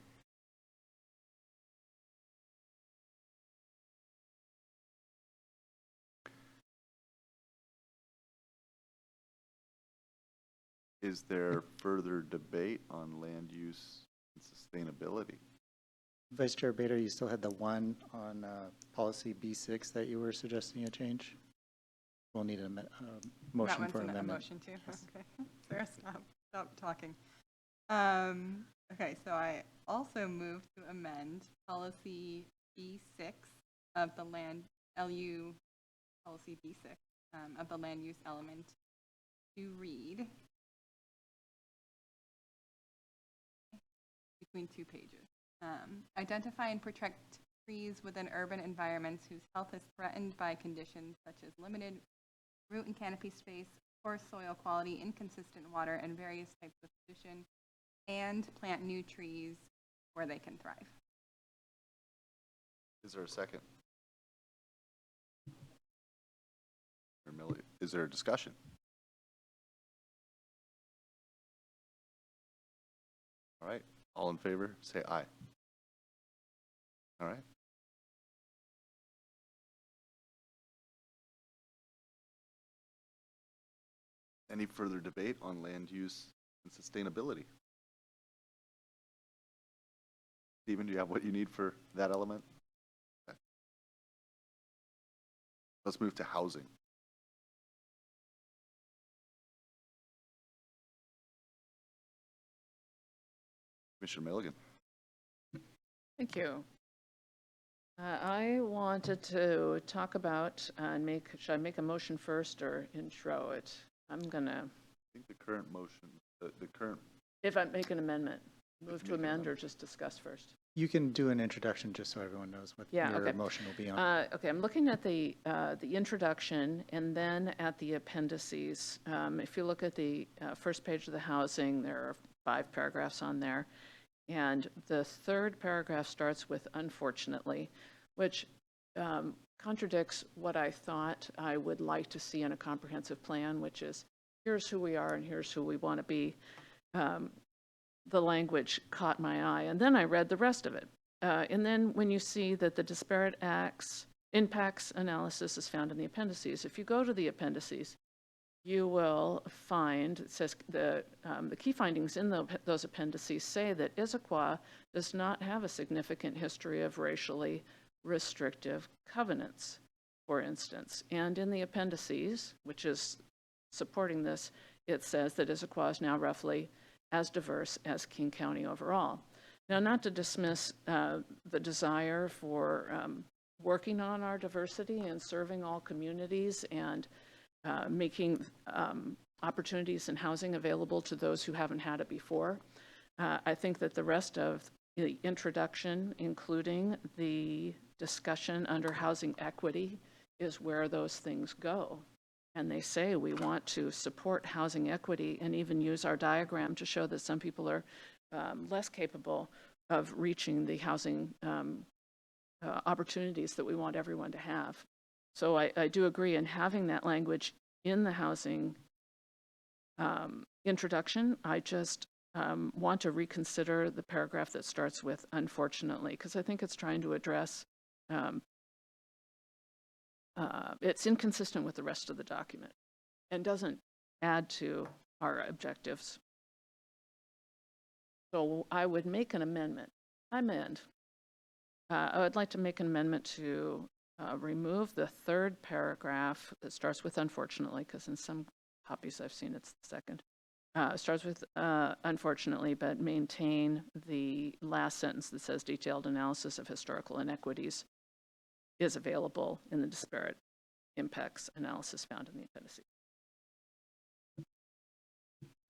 Is there further debate on land use and sustainability? Vice Chair Bader, you still had the one on policy B6 that you were suggesting a change. We'll need a motion That for one's a amendment. motion too, okay. Sarah, stop talking. Okay, so I also move to amend policy B6 of the land, LU policy B6 of the land use element to read between 2 pages. Identify and protect trees within urban environments whose health is threatened by conditions such as limited root and canopy space, poor soil quality, inconsistent water, and various types of pollution, and plant new trees where they can thrive. Is there a second? Is there a discussion? All right, all in favor, say aye. All right. Any further debate on land use and sustainability? Stephen, do you have what you need for that element? Okay. Let's move to housing. Commissioner Milligan. Thank you. I wanted to talk about and should I make a motion first or intro it? I'm gonna, I think the current motion, the current, if I make an amendment, move to Make an amend or amendment. just discuss first? You can do an introduction just so everyone knows what Yeah, your okay. motion will be on. Okay, I'm looking at the introduction and then at the appendices. If you look at the first page of the housing, there are 5 paragraphs on there. And the 3rd paragraph starts with unfortunately, which contradicts what I thought I would like to see in a comprehensive plan, which is here's who we are and here's who we want to be. The language caught my eye, and then I read the rest of it. And then when you see that the disparate impacts analysis is found in the appendices, if you go to the appendices, you will find, it says the key findings in those appendices say that Issaquah does not have a significant history of racially restrictive covenants, for instance. And in the appendices, which is supporting this, it says that Issaquah is now roughly as diverse as King County overall. Now, not to dismiss the desire for working on our diversity and serving all communities and making opportunities in housing available to those who haven't had it before. I think that the rest of the introduction, including the discussion under housing equity, is where those things go. And they say we want to support housing equity and even use our diagram to show that some people are less capable of reaching the housing opportunities that we want everyone to have. So I do agree in having that language in the housing introduction. I just want to reconsider the paragraph that starts with unfortunately, because I think it's trying to address, it's inconsistent with the rest of the document and doesn't add to our objectives. So I would make an amendment. I would like to make an amendment to remove the 3rd paragraph that starts with unfortunately, because in some copies I've seen it's the 2nd. It starts with unfortunately, but maintain the last sentence that says detailed analysis of historical inequities is available in the disparate impacts analysis found in the appendices.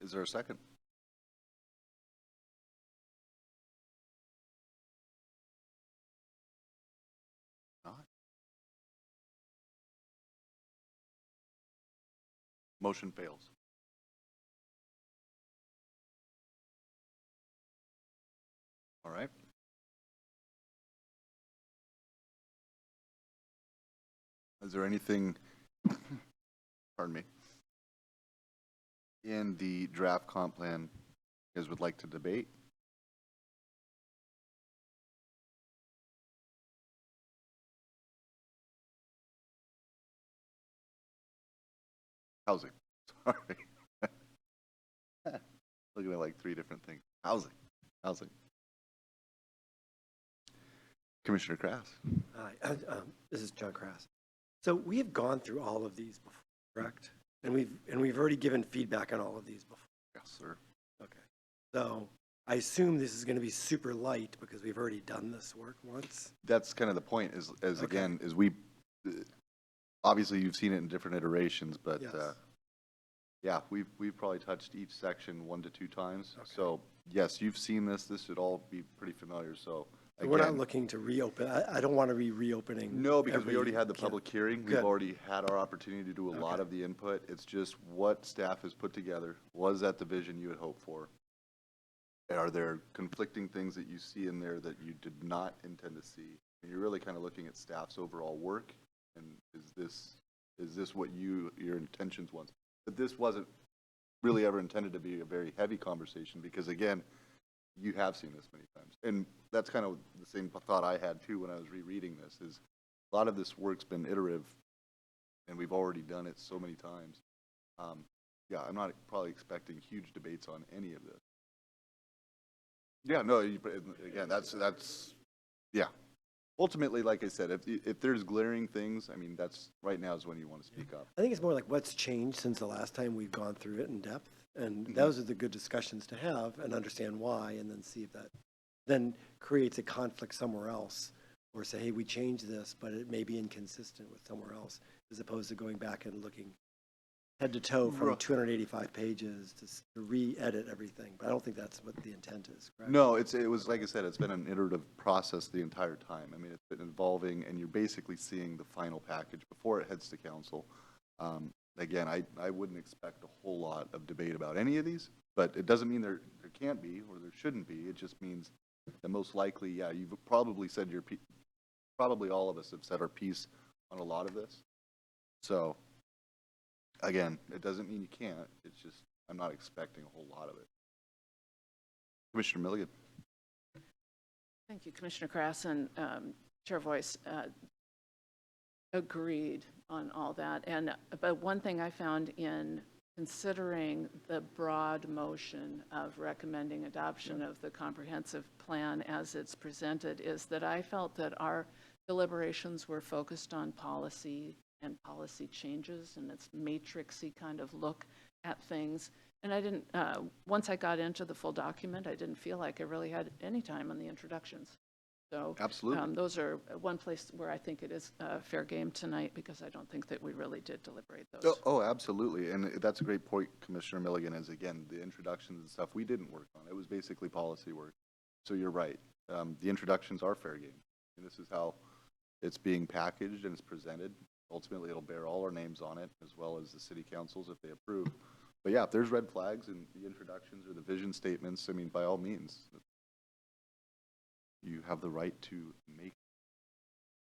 is there a second? Not. Motion fails. All right. Is there anything, pardon me, in the draft comp plan you guys would like to debate? Housing, sorry. Looking at like three different things. Housing. Commissioner Krass. Hi, this is John Krass. So we have gone through all of these before, correct? And we've already given feedback on all of these before. Yes, sir. Okay. So I assume this is going to be super light because we've already done this work once. That's kind of the point is again, is we, obviously you've seen it in different iterations, but, Yes. yeah, we've probably touched each section 1 to 2 times. Okay. So yes, you've seen this should all be pretty familiar. So So we're not again, looking to reopen. I don't want to be reopening. no, because we every already had the can- public hearing. We've Good. already had our opportunity to do a lot Okay. of the input. It's just what staff has put together. Was that the vision you had hoped for? Are there conflicting things that you see in there that you did not intend to see? And you're really kind of looking at staff's overall work, and is this what your intentions was? But this wasn't really ever intended to be a very heavy conversation, because again, you have seen this many times. And that's kind of the same thought I had too when I was rereading this, is a lot of this work's been iterative, and we've already done it so many times. Yeah, I'm not probably expecting huge debates on any of this. Yeah, no, again, that's, yeah. Ultimately, like I said, if there's glaring things, I mean, that's, right now is when you want to speak up. I think it's more like what's changed since the last time we've gone through it in depth. And Mhm. those are the good discussions to have and understand why, and then see if that then creates a conflict somewhere else. Or say, hey, we changed this, but it may be inconsistent with somewhere else, as opposed to going back and looking head to toe from Right. 285 pages to re-edit everything. But I don't think that's what the intent is, correct? No, it was, like I said, it's been an iterative process the entire time. I mean, it's been evolving, and you're basically seeing the final package before it heads to council. Again, I wouldn't expect a whole lot of debate about any of these, but it doesn't mean there can't be or there shouldn't be. It just means that most likely, yeah, you've probably said probably all of us have said our piece on a lot of this. So, again, it doesn't mean you can't. It's just, I'm not expecting a whole lot of it. Commissioner Milligan. Thank you, Commissioner Krass and Chair Voice. Agreed on all that. But one thing I found in considering the broad motion of recommending adoption of the comprehensive plan as it's presented is that I felt that our deliberations were focused on policy and policy changes and its matrixy kind of look at things. And I didn't, once I got into the full document, I didn't feel like I really had any time on the introductions. So Absolutely. those are one place where I think it is fair game tonight, because I don't think that we really did deliberate those. Oh, absolutely. And that's a great point, Commissioner Milligan, is again, the introductions and stuff we didn't work on. It was basically policy work. So you're right. The introductions are fair game. And this is how it's being packaged and it's presented. Ultimately, it'll bear all our names on it, as well as the city councils if they approve. But yeah, if there's red flags in the introductions or the vision statements, I mean, by all means, you have the right to make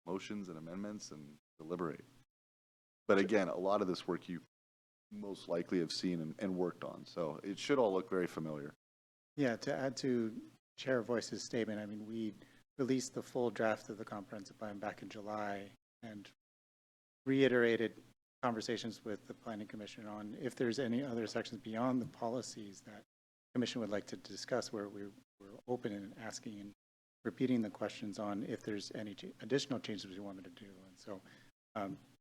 motions and amendments and deliberate. But again, a lot of this work you most likely have seen and worked on, so it should all look very familiar. Yeah, to add to Chair Voice's statement, I mean, we released the full draft of the comprehensive plan back in July and reiterated conversations with the Planning Commission on if there's any other sections beyond the policies that the Commission would like to discuss, where we're open and asking and repeating the questions on if there's any additional changes we wanted to do. And so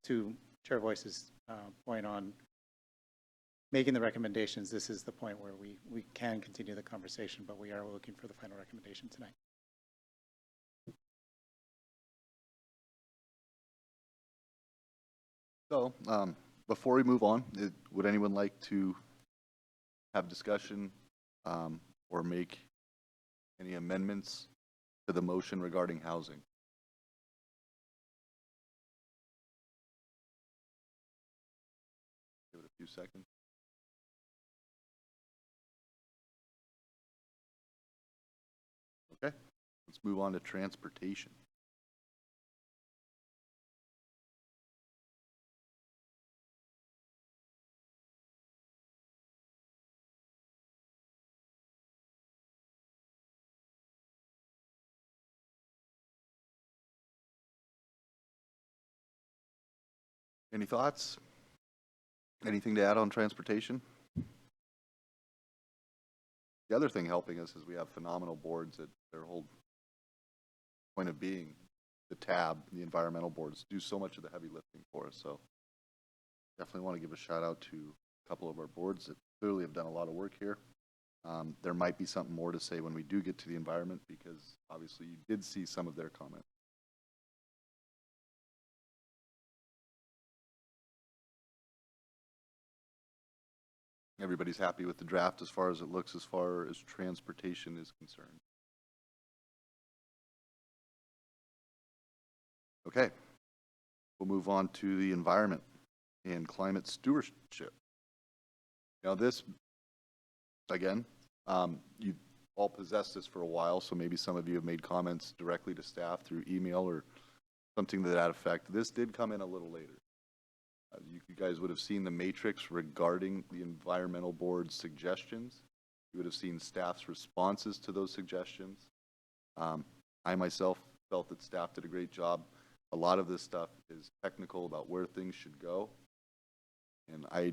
to Chair Voice's point on making the recommendations, this is the point where we can continue the conversation, but we are looking for the final recommendation tonight. So before we move on, would anyone like to have discussion or make any amendments to the motion regarding housing? Give it a few seconds. Okay, let's move on to transportation. Any thoughts? Anything to add on transportation? The other thing helping us is we have phenomenal boards that their whole point of being, the tab, the environmental boards do so much of the heavy lifting for us. So definitely want to give a shout out to a couple of our boards that clearly have done a lot of work here. There might be something more to say when we do get to the environment, because obviously you did see some of their comments. Everybody's happy with the draft as far as it looks, as far as transportation is concerned. Okay, we'll move on to the environment and climate stewardship. Now this, again, you all possessed this for a while, so maybe some of you have made comments directly to staff through email or something to that effect. This did come in a little later. You guys would have seen the matrix regarding the environmental board's suggestions. You would have seen staff's responses to those suggestions. I myself felt that staff did a great job. A lot of this stuff is technical about where things should go, and I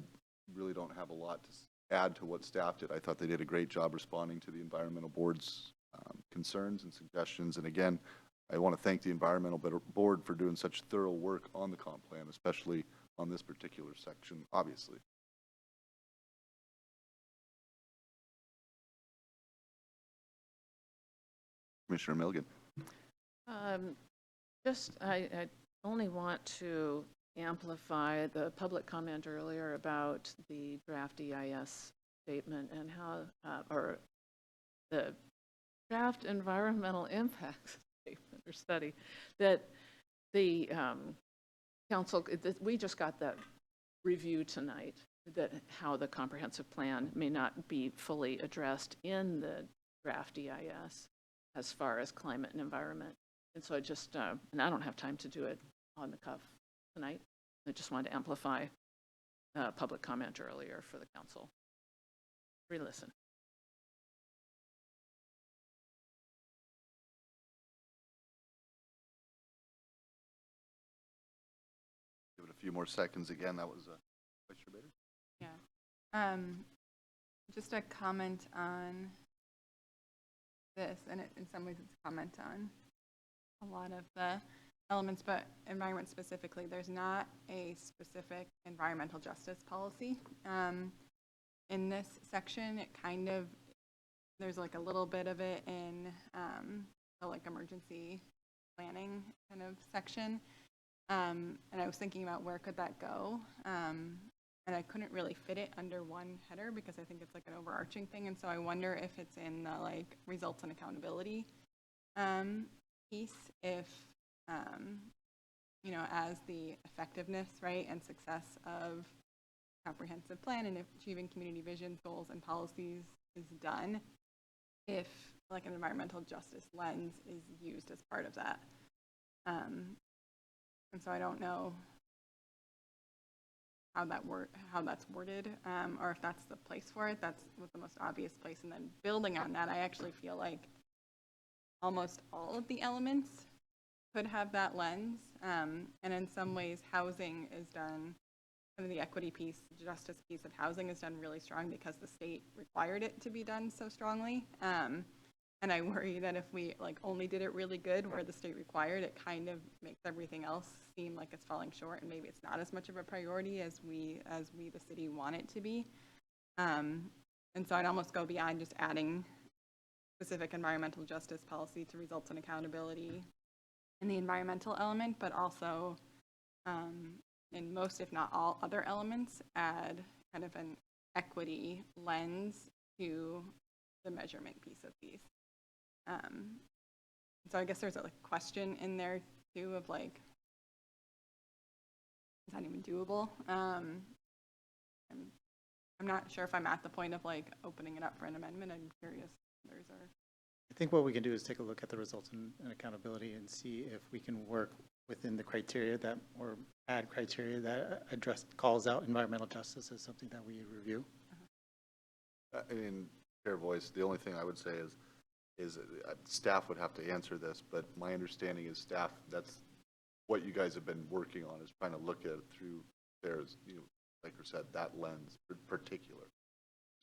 really don't have a lot to add to what staff did. I thought they did a great job responding to the environmental board's concerns and suggestions. And again, I want to thank the environmental board for doing such thorough work on the comp plan, especially on this particular section, obviously. Commissioner Milligan. I only want to amplify the public comment earlier about the draft EIS statement and how, or the draft environmental impact statement or study, that the council, we just got that review tonight, that how the comprehensive plan may not be fully addressed in the draft EIS as far as climate and environment. And so I just, and I don't have time to do it on the cuff tonight. I just wanted to amplify public comment earlier for the council. Re-listen. Give it a few more seconds again. That was Commissioner Bader. Yeah. Just a comment on this, and in some ways it's a comment on a lot of the elements, but environment specifically, there's not a specific environmental justice policy. In this section, it kind of, there's like a little bit of it in the like emergency planning kind of section. And I was thinking about where could that go? And I couldn't really fit it under one header because I think it's like an overarching thing. And so I wonder if it's in the like results and accountability piece, if, you know, as the effectiveness, right, and success of comprehensive plan and if achieving community vision, goals, and policies is done, if like an environmental justice lens is used as part of that. And so I don't know how that's worded, or if that's the place for it. That's was the most obvious place. And then building on that, I actually feel like almost all of the elements could have that lens. And in some ways, housing is done, kind of the equity piece, justice piece of housing is done really strong because the state required it to be done so strongly. And I worry that if we like only did it really good where the state required, it kind of makes everything else seem like it's falling short, and maybe it's not as much of a priority as we the city want it to be. And so I'd almost go beyond just adding specific environmental justice policy to results and accountability in the environmental element, but also in most, if not all, other elements, add kind of an equity lens to the measurement piece of these. So I guess there's a like, question in there too of like, is that even doable? I'm not sure if I'm at the point of like opening it up for an amendment. I'm curious if others are. I think what we can do is take a look at the results and accountability and see if we can work within the criteria that, or add criteria that calls out environmental justice as something that we review. I mean, fair voice. The only thing I would say is staff would have to answer this, but my understanding is staff, that's what you guys have been working on, is trying to look at it through there, as, you know, like I said, that lens in particular.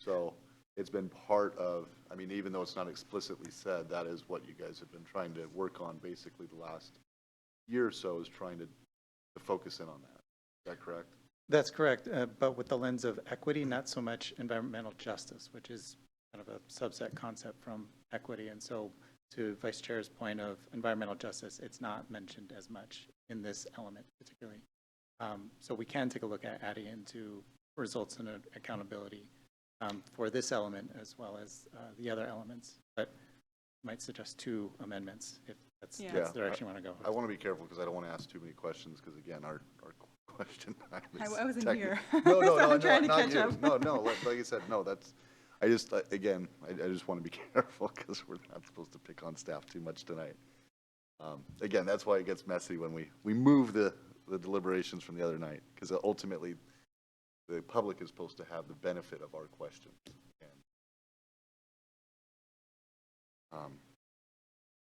So it's been part of, I mean, even though it's not explicitly said, that is what you guys have been trying to work on basically the last year or so, is trying to focus in on that. Is that correct? That's correct, but with the lens of equity, not so much environmental justice, which is kind of a subset concept from equity. And so to Vice Chair's point of environmental justice, it's not mentioned as much in this element particularly. So we can take a look at adding into results and accountability for this element as well as the other elements, but might suggest 2 amendments if that's the direction you want to go. I want to be careful because I don't want to ask too many questions because, again, our question time is I wasn't technical. here. No, So I'm no, trying to not catch you. up. No, like I said, no, that's, I just, again, I just want to be careful because we're not supposed to pick on staff too much tonight. Again, that's why it gets messy when we move the deliberations from the other night, because ultimately the public is supposed to have the benefit of our questions.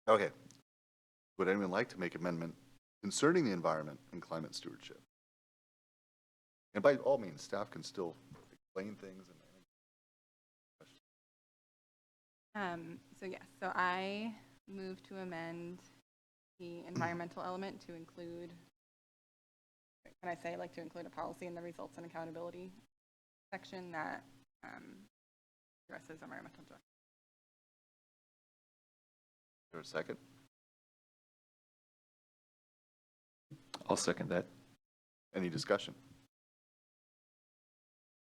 Okay. Would anyone like to make amendment concerning the environment and climate stewardship? And by all means, staff can still explain things. So I move to amend the environmental element to include, can I say, like, to include a policy in the results and accountability section that addresses environmental justice. Is there a second? I'll second that. Any discussion?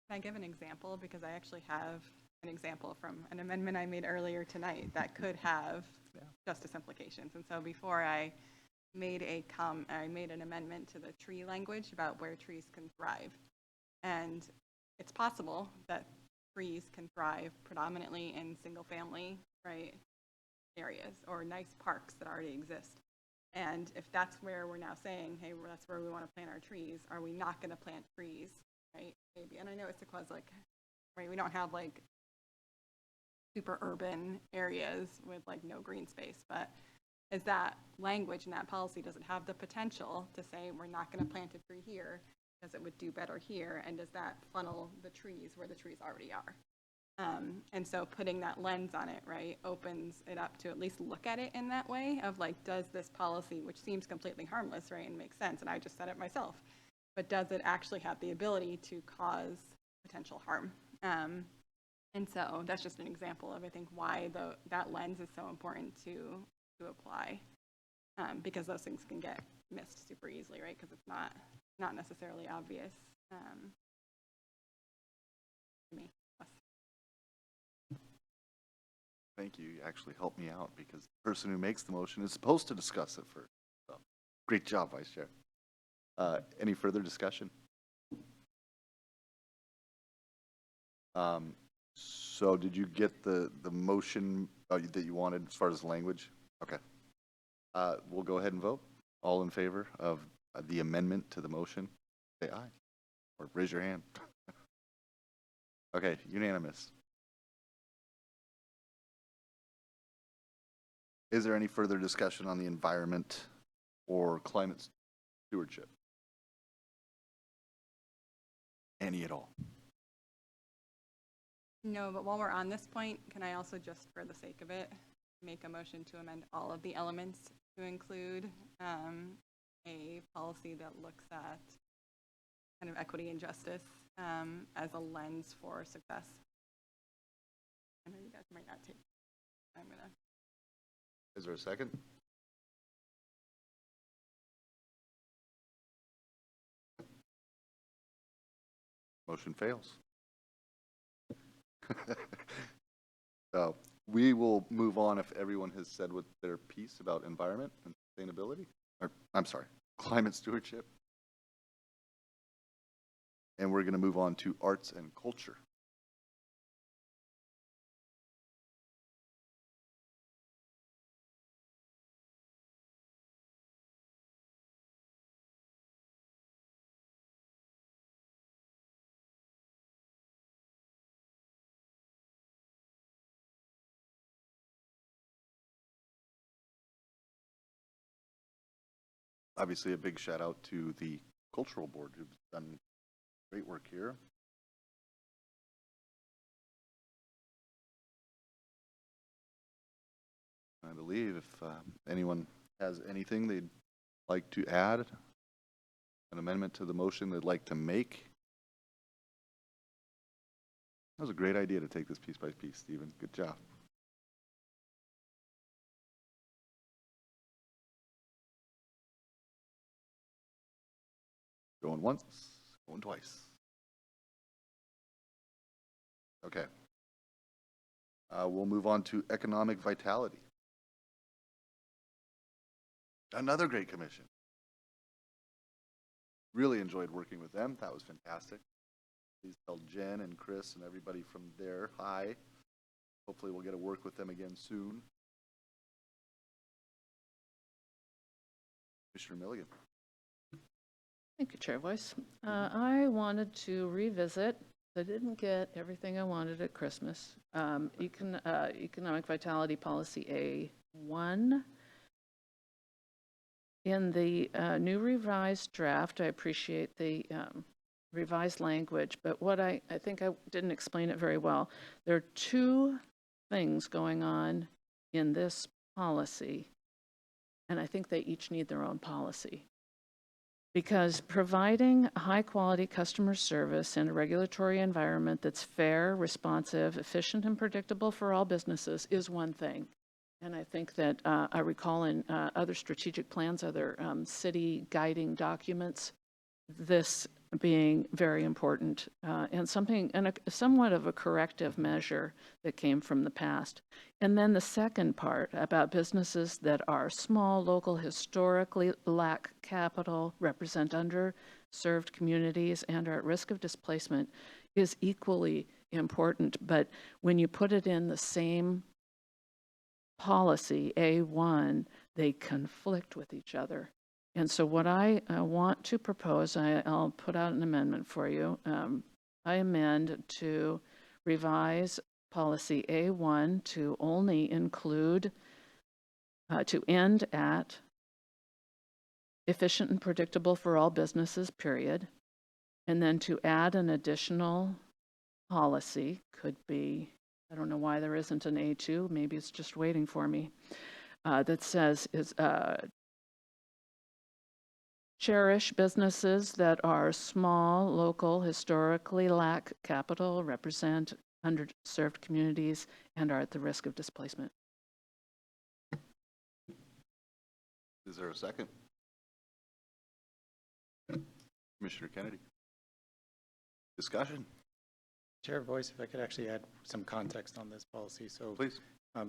Can I give an example? Because I actually have an example from an amendment I made earlier tonight that could have justice implications. And so before I made an amendment to the tree language about where trees can thrive. And it's possible that trees can thrive predominantly in single-family, right, areas or nice parks that already exist. And if that's where we're now saying, hey, that's where we want to plant our trees, are we not going to plant trees, right? Maybe. And I know Issaquah's like, right, we don't have like super urban areas with like no green space, but is that language and that policy, does it have the potential to say we're not going to plant a tree here because it would do better here? And does that funnel the trees where the trees already are? And so putting that lens on it, right, opens it up to at least look at it in that way of like, does this policy, which seems completely harmless, right, and makes sense, and I just said it myself, but does it actually have the ability to cause potential harm? And so that's just an example of, I think, why that lens is so important to apply, because those things can get missed super easily, right, because it's not necessarily obvious to me. Thank you. You actually helped me out because the person who makes the motion is supposed to discuss it first. So, great job, Vice Chair. Any further discussion? So did you get the motion that you wanted as far as language? Okay. We'll go ahead and vote. All in favor of the amendment to the motion, say aye or raise your hand. Okay, unanimous. Is there any further discussion on the environment or climate stewardship? Any at all? No, but while we're on this point, can I also, just for the sake of it, make a motion to amend all of the elements to include a policy that looks at kind of equity and justice as a lens for success? I know you guys might not take, I'm gonna. Is there a second? Motion fails. So we will move on if everyone has said what their piece about environment and sustainability, or I'm sorry, climate stewardship. And we're going to move on to arts and culture. Obviously, a big shout out to the cultural board who've done Great work here. I believe if anyone has anything they'd like to add, an amendment to the motion they'd like to make. That was a great idea to take this piece by piece, Stephen. Good job. Going once, going twice. Okay. We'll move on to economic vitality. Another great commission. Really enjoyed working with them. That was fantastic. Please tell Jen and Chris and everybody from there hi. Hopefully we'll get to work with them again soon. Commissioner Milligan. Thank you, Chair Voice. I wanted to revisit, I didn't get everything I wanted at Christmas, Economic Vitality Policy A1. In the new revised draft, I appreciate the revised language, but what I think I didn't explain it very well. There are two things going on in this policy, and I think they each need their own policy. Because providing high-quality customer service in a regulatory environment that's fair, responsive, efficient, and predictable for all businesses is one thing. And I think that I recall in other strategic plans, other city guiding documents, this being very important and somewhat of a corrective measure that came from the past. And then the second part about businesses that are small, local, historically lack capital, represent underserved communities, and are at risk of displacement is equally important. But when you put it in the same policy, A1, they conflict with each other. And so what I want to propose, I'll put out an amendment for you. I amend to revise policy A1 to only include, to end at efficient and predictable for all businesses, period. And then to add an additional policy, could be, I don't know why there isn't an A2, maybe it's just waiting for me, that says is cherish businesses that are small, local, historically lack capital, represent underserved communities, and are at the risk of displacement. Is there a second? Commissioner Kennedy. Discussion. Chair Voice, if I could actually add some context on this policy. So Please.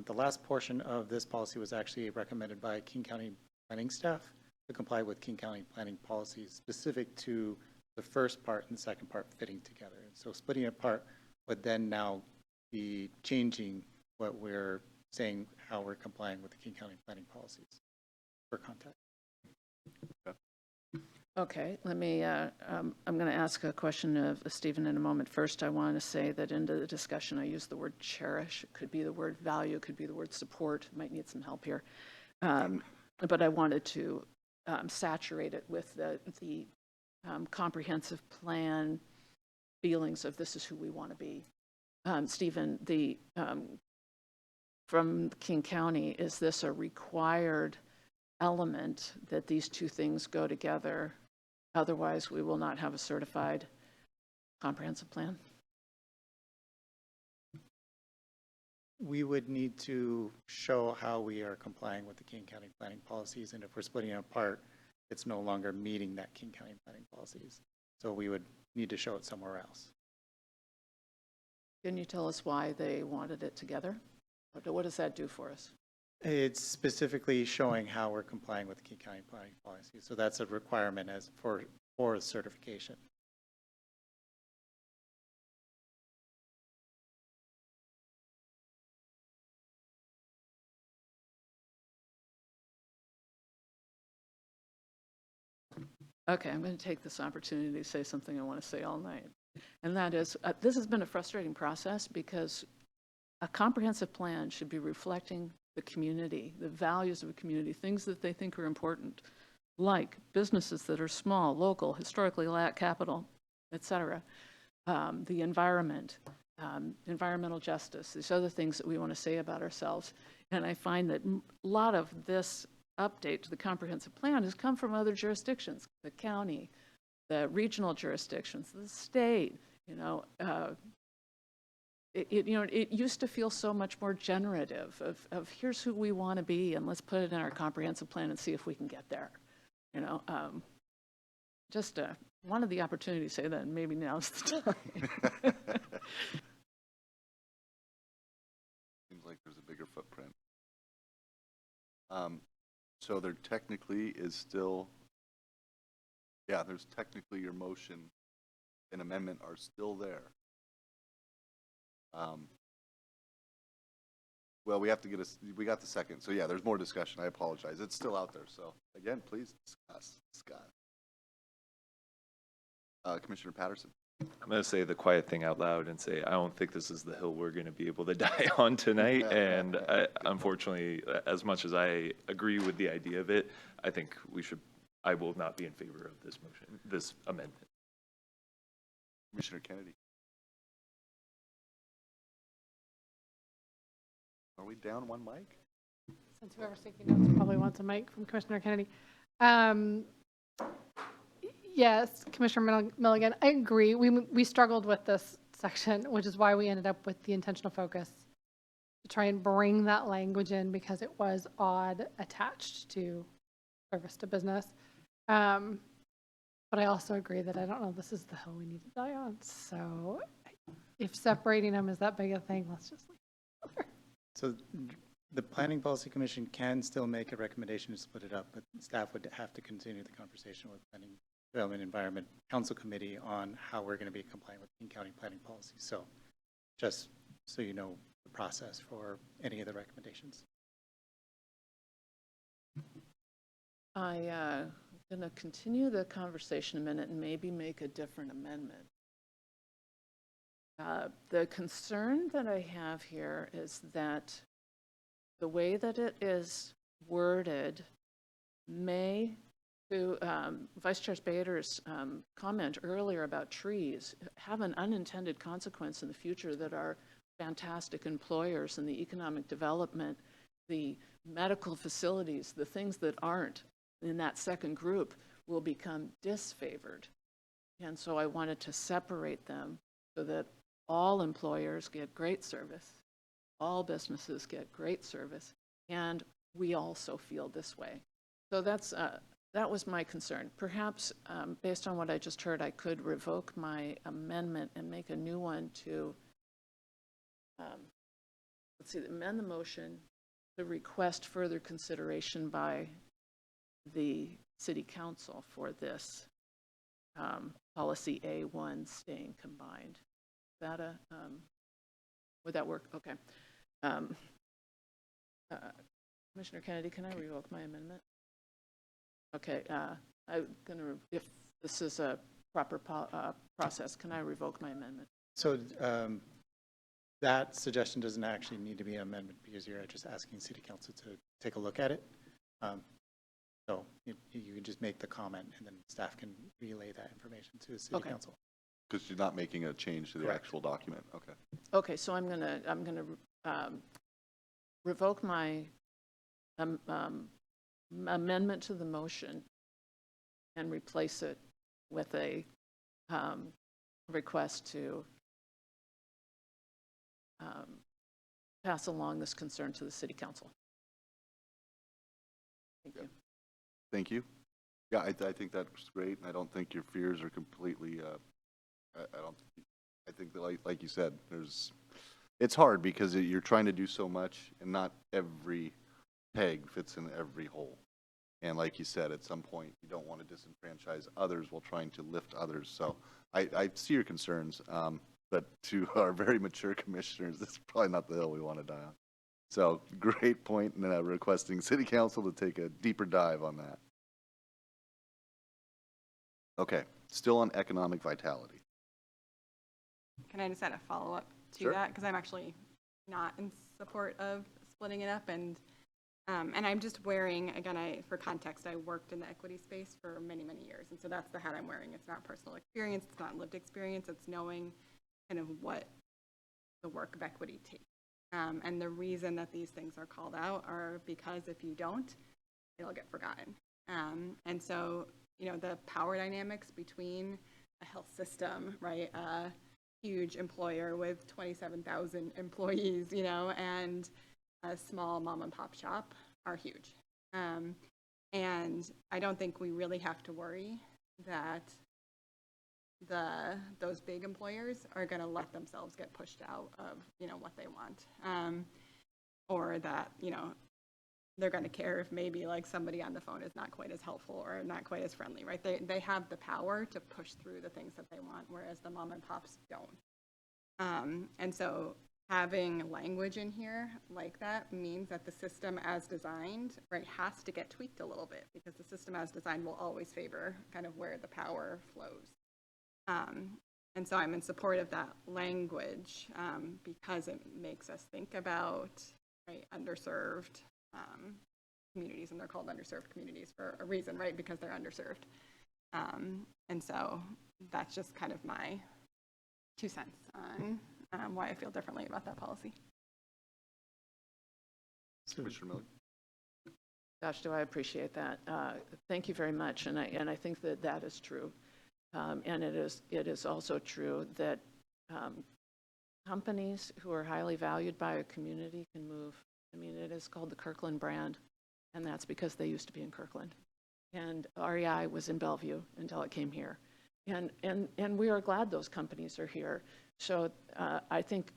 the last portion of this policy was actually recommended by King County planning staff to comply with King County planning policies specific to the first part and the second part fitting together. And so splitting it apart would then now be changing what we're saying, how we're complying with the King County planning policies for context. Okay, let me, I'm going to ask a question of Stephen in a moment. First, I want to say that into the discussion, I use the word cherish. It could be the word value, it could be the word support. Might need some help here. But I wanted to saturate it with the comprehensive plan feelings of this is who we want to be. Stephen, from King County, is this a required element that these two things go together? Otherwise, we will not have a certified comprehensive plan. We would need to show how we are complying with the King County planning policies, and if we're splitting it apart, it's no longer meeting that King County planning policies. So we would need to show it somewhere else. Can you tell us why they wanted it together? What does that do for us? It's specifically showing how we're complying with the King County planning policy. So that's a requirement as for certification. Okay, I'm going to take this opportunity to say something I want to say all night. And that is, this has been a frustrating process because a comprehensive plan should be reflecting the community, the values of a community, things that they think are important, like businesses that are small, local, historically lack capital, et cetera. The environment, environmental justice, these other things that we want to say about ourselves. And I find that a lot of this update to the comprehensive plan has come from other jurisdictions, the county, the regional jurisdictions, the state, it used to feel so much more generative of here's who we want to be and let's put it in our comprehensive plan and see if we can get there. Just wanted the opportunity to say that, and maybe now's the time. Seems like there's a bigger footprint. So there technically is still, there's technically your motion and amendment are still there. Well, we got the second. So yeah, there's more discussion. I apologize. It's still out there. So again, please discuss. Commissioner Patterson. I'm going to say the quiet thing out loud and say, I don't think this is the hill we're going to be able to die on tonight. And unfortunately, as much as I agree with the idea of it, I will not be in favor of this motion, this amendment. Commissioner Kennedy. Are we down one mic? Since whoever's taking notes probably wants a mic from Commissioner Kennedy. Yes, Commissioner Milligan, I agree. We struggled with this section, which is why we ended up with the intentional focus to try and bring that language in because it was odd attached to service to business. But I also agree that I don't know this is the hill we need to die on. So if separating them is that big a thing, let's just leave it there. So the Planning Policy Commission can still make a recommendation to split it up, but staff would have to continue the conversation with Planning Development Environment Council Committee on how we're going to be compliant with King County planning policy. So just so you know the process for any of the recommendations. I'm going to continue the conversation a minute and maybe make a different amendment. The concern that I have here is that the way that it is worded may, to Vice Chair Bader's comment earlier about trees, have an unintended consequence in the future that our fantastic employers and the economic development, the medical facilities, the things that aren't in that second group will become disfavored. And so I wanted to separate them so that all employers get great service, all businesses get great service, and we also feel this way. So that was my concern. Perhaps based on what I just heard, I could revoke my amendment and make a new one to, amend the motion to request further consideration by the City Council for this policy A1 staying combined. Would that work? Okay. Commissioner Kennedy, can I revoke my amendment? Okay. I'm going to, if this is a proper process, can I revoke my amendment? So that suggestion doesn't actually need to be an amendment because you're just asking City Council to take a look at it. So you can just make the comment and then staff can relay that information to the City Council. Because you're not making a change to the actual document. Okay. Okay, so I'm gonna revoke my amendment to the motion and replace it with a request to pass along this concern to the City Council. Thank you. Thank you. Yeah, I think that's great, and I don't think your fears are completely. I think that like you said, it's hard because you're trying to do so much, and not every peg fits in every hole. And like you said, at some point, you don't want to disenfranchise others while trying to lift others. So I see your concerns, but to our very mature commissioners, this is probably not the hill we want to die on. So great point, and requesting City Council to take a deeper dive on that. Okay, still on economic vitality. Can I just add a follow-up to Sure. that? Because I'm actually not in support of splitting it up. And And I'm just wearing, again, for context, I worked in the equity space for many, many years. And so that's the hat I'm wearing. It's not personal experience. It's not lived experience. It's knowing kind of what the work of equity takes. And the reason that these things are called out are because if you don't, it'll get forgotten. And so, you know, the power dynamics between a health system, right, a huge employer with 27,000 employees, you know, and a small mom and pop shop are huge. And I don't think we really have to worry that those big employers are going to let themselves get pushed out of, you know, what they want. Or that, you know, they're going to care if maybe like somebody on the phone is not quite as helpful or not quite as friendly, right? They have the power to push through the things that they want, whereas the mom and pops don't. And so having language in here like that means that the system as designed, right, has to get tweaked a little bit, because the system as designed will always favor kind of where the power flows. And so I'm in support of that language because it makes us think about, right, underserved communities, and they're called underserved communities for a reason, right, because they're underserved. And so that's just kind of my 2 cents on why I feel differently about that policy. Commissioner Miller? Gosh, do I appreciate that. Thank you very much. And I think that that is true. And it is also true that companies who are highly valued by a community can move. I mean, it is called the Kirkland brand, and that's because they used to be in Kirkland. And REI was in Bellevue until it came here. And we are glad those companies are here. So I think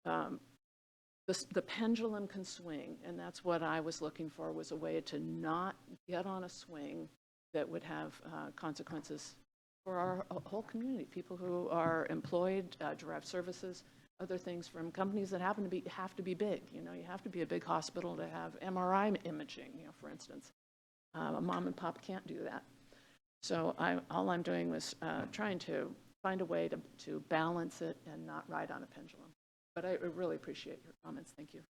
the pendulum can swing, and that's what I was looking for, was a way to not get on a swing that would have consequences for our whole community, people who are employed, derive services, other things from companies that have to be big. You know, you have to be a big hospital to have MRI imaging, you know, for instance. A mom and pop can't do that. So all I'm doing was trying to find a way to balance it and not ride on a pendulum. But I really appreciate your comments. Thank you.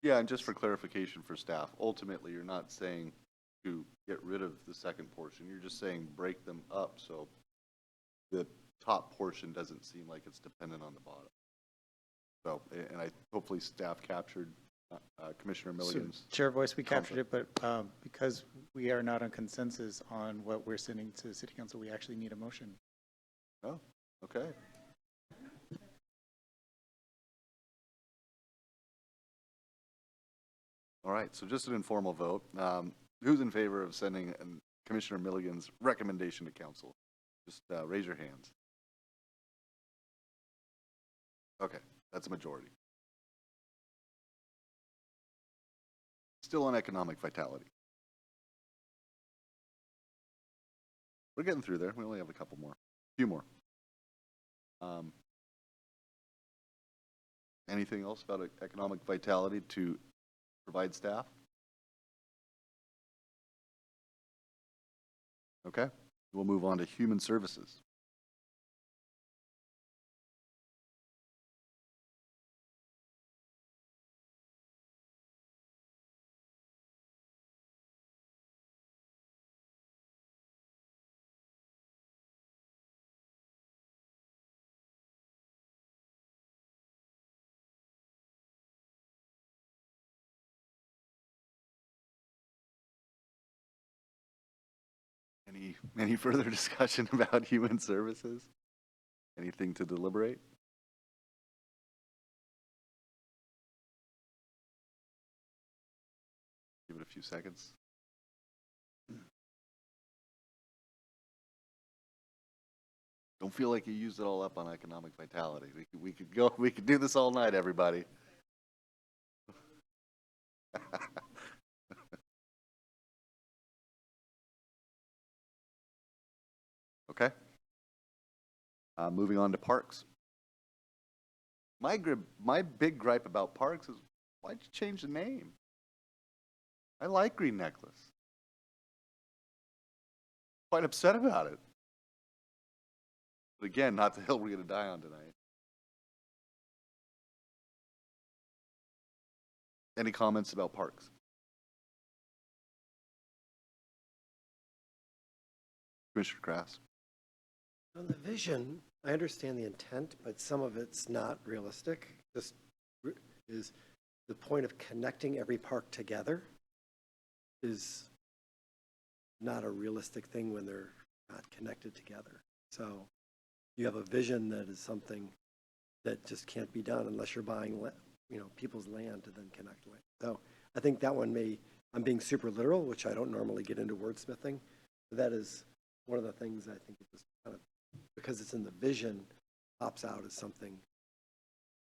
Yeah, and just for clarification for staff, ultimately, you're not saying to get rid of the second portion. You're just saying break them up so the top portion doesn't seem like it's dependent on the bottom. So, and hopefully staff captured Commissioner Milligan's. So, Chair Voice, we captured it, but because we are not on consensus on what we're sending to the City Council, we actually need a motion. Oh, okay. All right, so just an informal vote. Who's in favor of sending Commissioner Milligan's recommendation to council? Just raise your hands. Okay, that's a majority. Still on economic vitality. We're getting through there. We only have a couple more, a few more. Anything else about economic vitality to provide staff? Okay, we'll move on to human services. Any further discussion about human services? Anything to deliberate? Give it a few seconds. Don't feel like you used it all up on economic vitality. We could do this all night, everybody. Okay. Moving on to parks. My big gripe about parks is, why'd you change the name? I like Green Necklace. Quite upset about it. But again, not the hill we're going to die on tonight. Any comments about parks? Commissioner Krass. On the vision, I understand the intent, but some of it's not realistic. Just is the point of connecting every park together is not a realistic thing when they're not connected together. So you have a vision that is something that just can't be done unless you're buying, people's land to then connect with. So I think that one I'm being super literal, which I don't normally get into wordsmithing. But that is one of the things I think it just kind of, because it's in the vision, pops out as something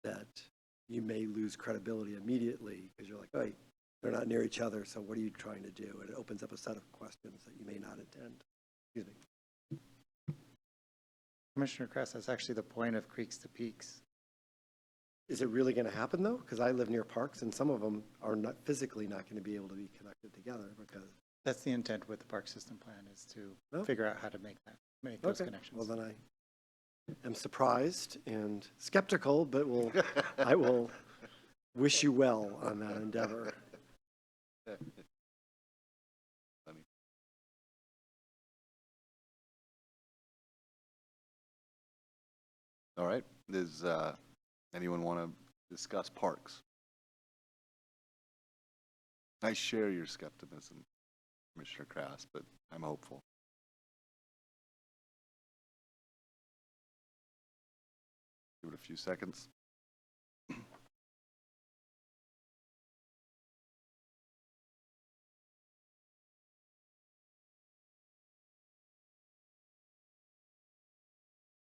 that you may lose credibility immediately because you're like, oh, wait, they're not near each other, so what are you trying to do? And it opens up a set of questions that you may not intend. Excuse me. Commissioner Kress, that's actually the point of Creeks to Peaks. Is it really going to happen though? Because I live near parks and some of them are not physically not going to be able to be connected together because. That's the intent with the park system plan, is to Oh. figure out how to make those Okay. connections. Well, then I am surprised and skeptical, but I will wish you well on that endeavor. Funny. All right. Does anyone want to discuss parks? I share your skepticism, Commissioner Krass, but I'm hopeful. Give it a few seconds.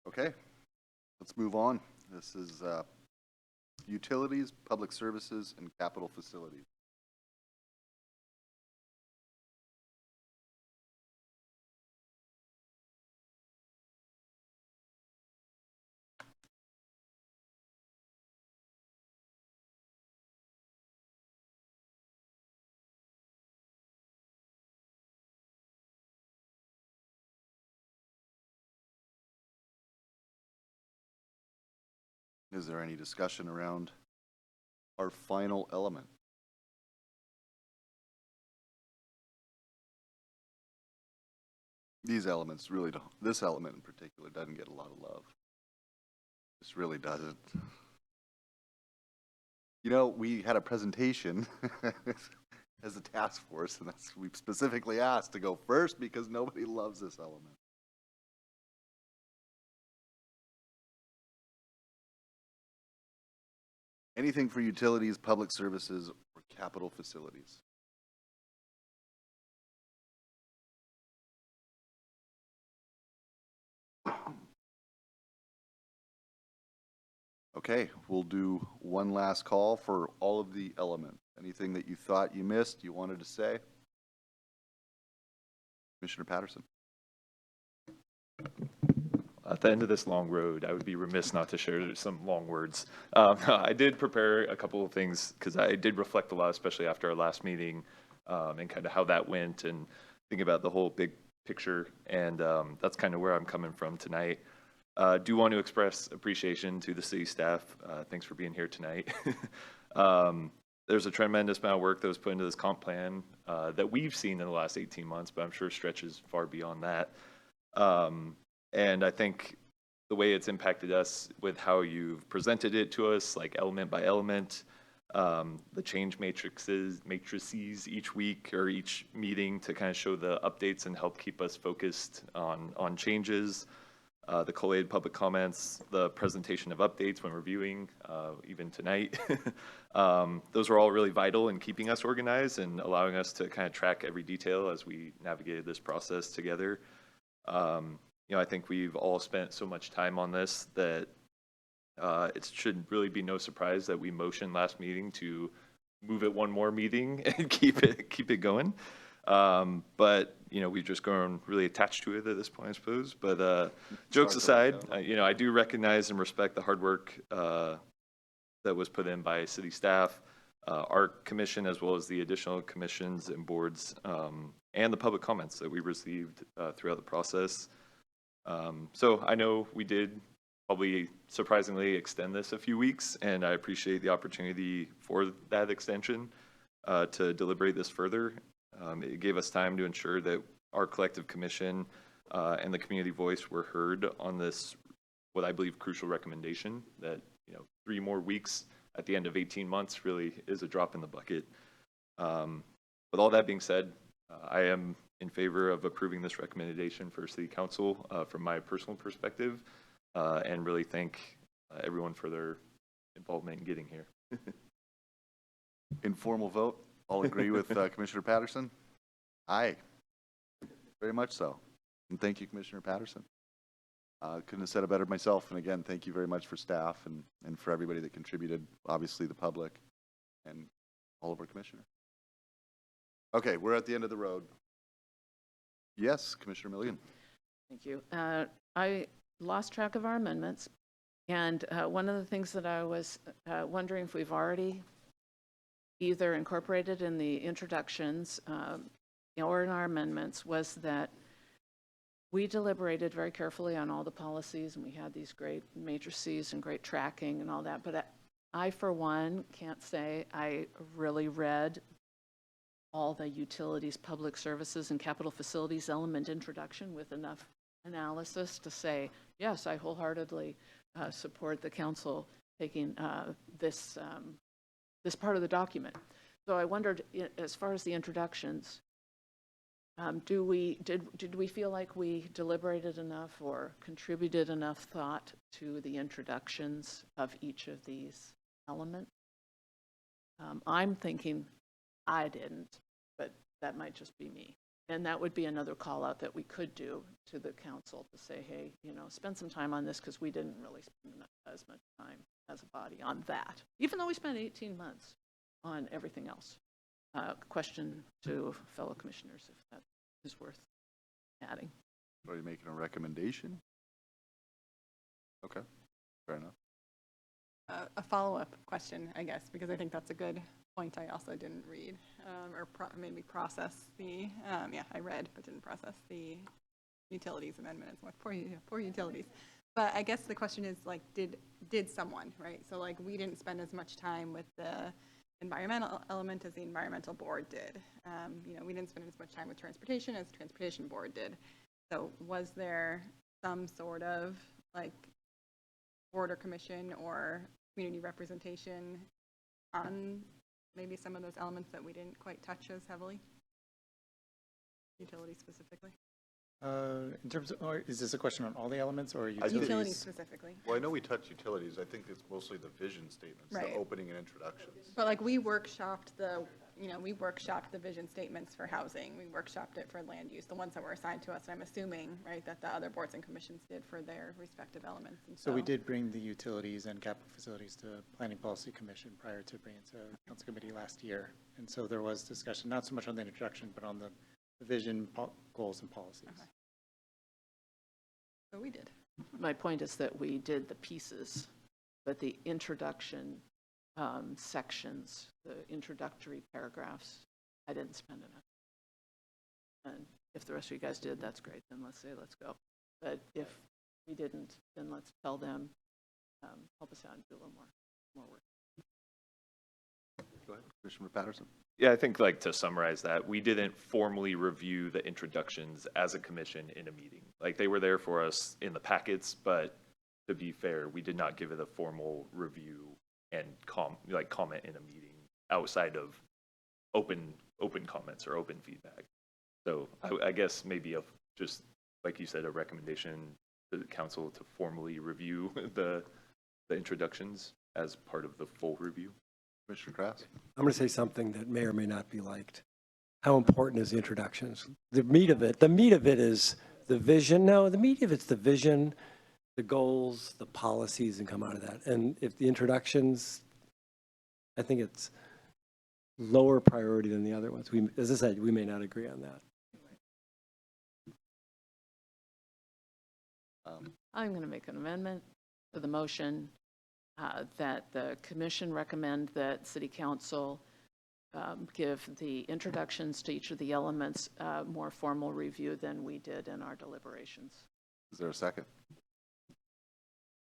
Okay, let's move on. This is utilities, public services, and capital facilities. Is there any discussion around our final element? These elements really don't, this element in particular doesn't get a lot of love. This really doesn't. You know, we had a presentation as a task force, and we specifically asked to go first because nobody loves this element. Anything for utilities, public services, or capital facilities? Okay, we'll do one last call for all of the elements. Anything that you thought you missed, you wanted to say? Commissioner Patterson. At the end of this long road, I would be remiss not to share some long words. I did prepare a couple of things because I did reflect a lot, especially after our last meeting, and kind of how that went and think about the whole big picture. And that's kind of where I'm coming from tonight. Do want to express appreciation to the city staff. Thanks for being here tonight. There's a tremendous amount of work that was put into this comp plan that we've seen in the last 18 months, but I'm sure stretches far beyond that. And I think the way it's impacted us with how you've presented it to us, like element by element, the change matrices each week or each meeting to kind of show the updates and help keep us focused on changes, the collated public comments, the presentation of updates when reviewing, even tonight. Those were all really vital in keeping us organized and allowing us to kind of track every detail as we navigated this process together. I think we've all spent so much time on this that it should really be no surprise that we motioned last meeting to move it one more meeting and keep it going. But we've just grown really attached to it at this point, I suppose. But jokes aside, I do recognize and respect the hard work that was put in by city staff, our commission, as well as the additional commissions and boards, and the public comments that we received throughout the process. So I know we did probably surprisingly extend this a few weeks, and I appreciate the opportunity for that extension to deliberate this further. It gave us time to ensure that our collective commission and the community voice were heard on this, what I believe crucial recommendation that, 3 more weeks at the end of 18 months really is a drop in the bucket. With all that being said, I am in favor of approving this recommendation for City Council from my personal perspective, and really thank everyone for their involvement in getting here. Informal vote. All agree with Commissioner Patterson? Aye. Very much so. And thank you, Commissioner Patterson. Couldn't have said it better myself. And again, thank you very much for staff and for everybody that contributed, obviously the public and all of our commissioners. Okay, we're at the end of the road. Yes, Commissioner Milligan. Thank you. I lost track of our amendments, and one of the things that I was wondering if we've already either incorporated in the introductions or in our amendments was that we deliberated very carefully on all the policies, and we had these great matrices and great tracking and all that, but I, for one, can't say I really read all the utilities, public services, and capital facilities element introduction with enough analysis to say, yes, I wholeheartedly support the council taking this part of the document. So I wondered, as far as the introductions, did we feel like we deliberated enough or contributed enough thought to the introductions of each of these elements? I'm thinking I didn't, but that might just be me. And that would be another call out that we could do to the council to say, hey, spend some time on this, because we didn't really spend as much time as a body on that, even though we spent 18 months on everything else. Question to fellow commissioners if that is worth adding. Are you making a recommendation? Okay, fair enough. A follow-up question, I guess, because I think that's a good point I also didn't read, or maybe process the, I read but didn't process the utilities amendment. It's for utilities. But I guess the question is, like, did someone, right? So, like, we didn't spend as much time with the environmental element as the environmental board did. We didn't spend as much time with transportation as the transportation board did. So was there some sort of, like, board or commission or community representation on maybe some of those elements that we didn't quite touch as heavily? Utilities specifically? In terms of, or is this a question on all the elements or Utilities specifically. Well, I know we touched utilities. I think it's mostly the vision statements, Right. the opening and introductions. But like we workshopped the vision statements for housing. We workshopped it for land use, the ones that were assigned to us. And I'm assuming, right, that the other boards and commissions did for their respective elements. And So we did bring the utilities and capital facilities to Planning Policy Commission prior to bringing it to Council Committee last year. And so there was discussion, not so much on the introduction, but on the vision, goals, and policies. Okay. So we did. My point is that we did the pieces, but the introduction sections, the introductory paragraphs, I didn't spend enough. And if the rest of you guys did, that's great. Then let's say, let's go. But if we didn't, then let's tell them, help us out and do a little more work. Go ahead, Commissioner Patterson. Yeah, I think, like, to summarize that, we didn't formally review the introductions as a commission in a meeting. Like, they were there for us in the packets, but to be fair, we did not give it a formal review and comment in a meeting outside of open comments or open feedback. So I guess maybe just like you said, a recommendation to the council to formally review the introductions as part of the full review. Commissioner Krass? I'm going to say something that may or may not be liked. How important is the introductions? The meat of it is the vision. No, the meat of it's the vision, the goals, the policies, and come out of that. And if the introductions, I think it's lower priority than the other ones. As I said, we may not agree on that. I'm going to make an amendment to the motion that the commission recommend that city council give the introductions to each of the elements more formal review than we did in our deliberations. Is there a second? Is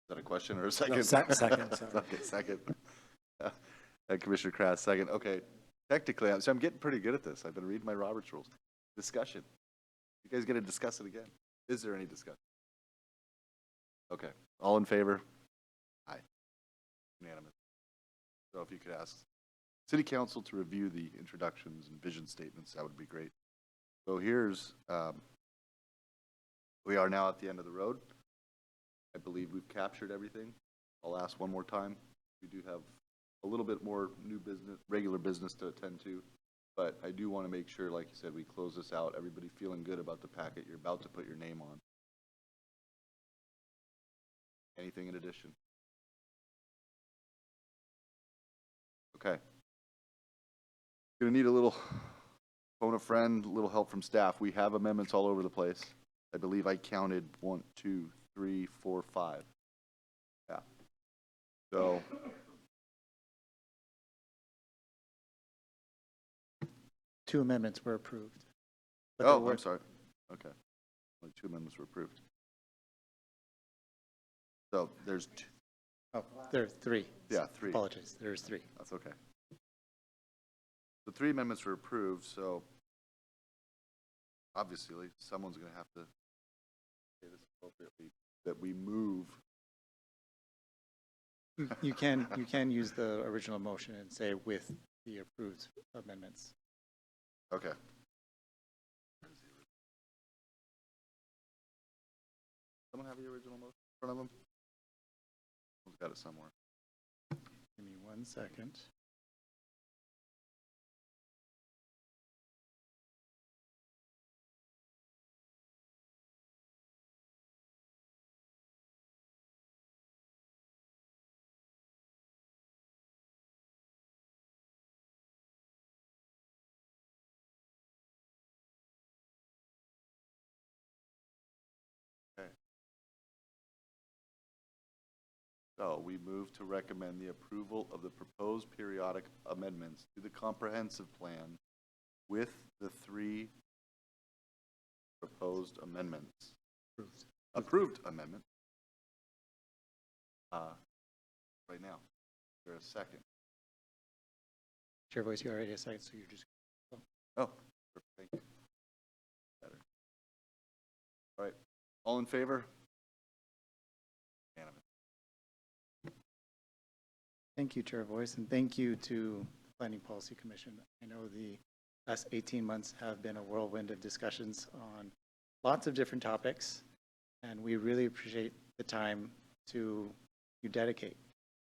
that a question or a second? No, second, sorry. Okay, second. Commissioner Krass, second. Okay, technically, I'm getting pretty good at this. I've been reading my Roberts rules. Discussion. You guys get to discuss it again. Is there any discussion? Okay, all in favor? Aye. Unanimous. So if you could ask City Council to review the introductions and vision statements, that would be great. So here's, we are now at the end of the road. I believe we've captured everything. I'll ask one more time. We do have a little bit more new business, regular business to attend to, but I do want to make sure, like you said, we close this out. Everybody feeling good about the packet you're about to put your name on. Anything in addition? Okay. Gonna need a little phone a friend, a little help from staff. We have amendments all over the place. I believe I counted 1, 2, 3, 4, 5. Yeah. So. Two amendments were approved. But there Oh, were- I'm sorry. Okay. Only 2 amendments were approved. So there's two. Oh, there are three. Yeah, 3. Apologies, there's 3. That's okay. The 3 amendments were approved, so obviously someone's going to have to say this appropriately, that we move. You can use the original motion and say with the approved amendments. Okay. Someone have the original motion in front of them? Someone's got it somewhere. Give me 1 second. So we move to recommend the approval of the proposed periodic amendments to the comprehensive plan with the 3 proposed amendments. Approved amendment. Right now. Is there a second? Chair voice, you already a second, so you're just. Oh, perfect. Thank you. Better. All right. All in favor? Unanimous. Thank you, Chair Voice, and thank you to the Planning Policy Commission. I know the last 18 months have been a whirlwind of discussions on lots of different topics, and we really appreciate the time you dedicate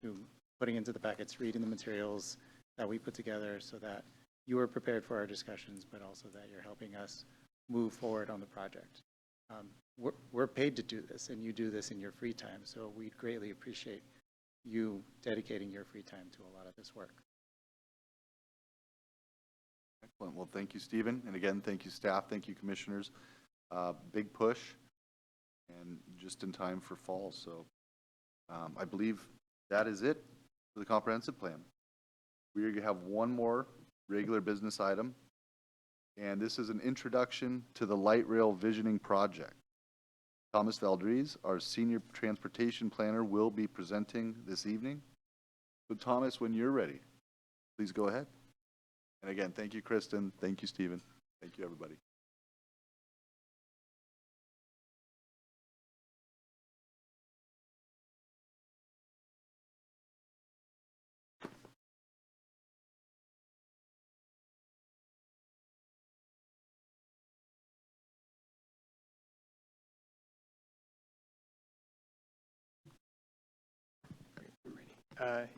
to putting into the packets, reading the materials that we put together so that you are prepared for our discussions, but also that you're helping us move forward on the project. We're paid to do this, and you do this in your free time, so we greatly appreciate you dedicating your free time to a lot of this work. Excellent. Well, thank you, Stephen. And again, thank you, staff. Thank you, commissioners. Big push and just in time for fall. So I believe that is it for the comprehensive plan. We are going to have one more regular business item, and this is an introduction to the light rail visioning project. Thomas Valdez, our senior transportation planner, will be presenting this evening. So Thomas, when you're ready, please go ahead. And again, thank you, Kristen. Thank you, Stephen. Thank you, everybody.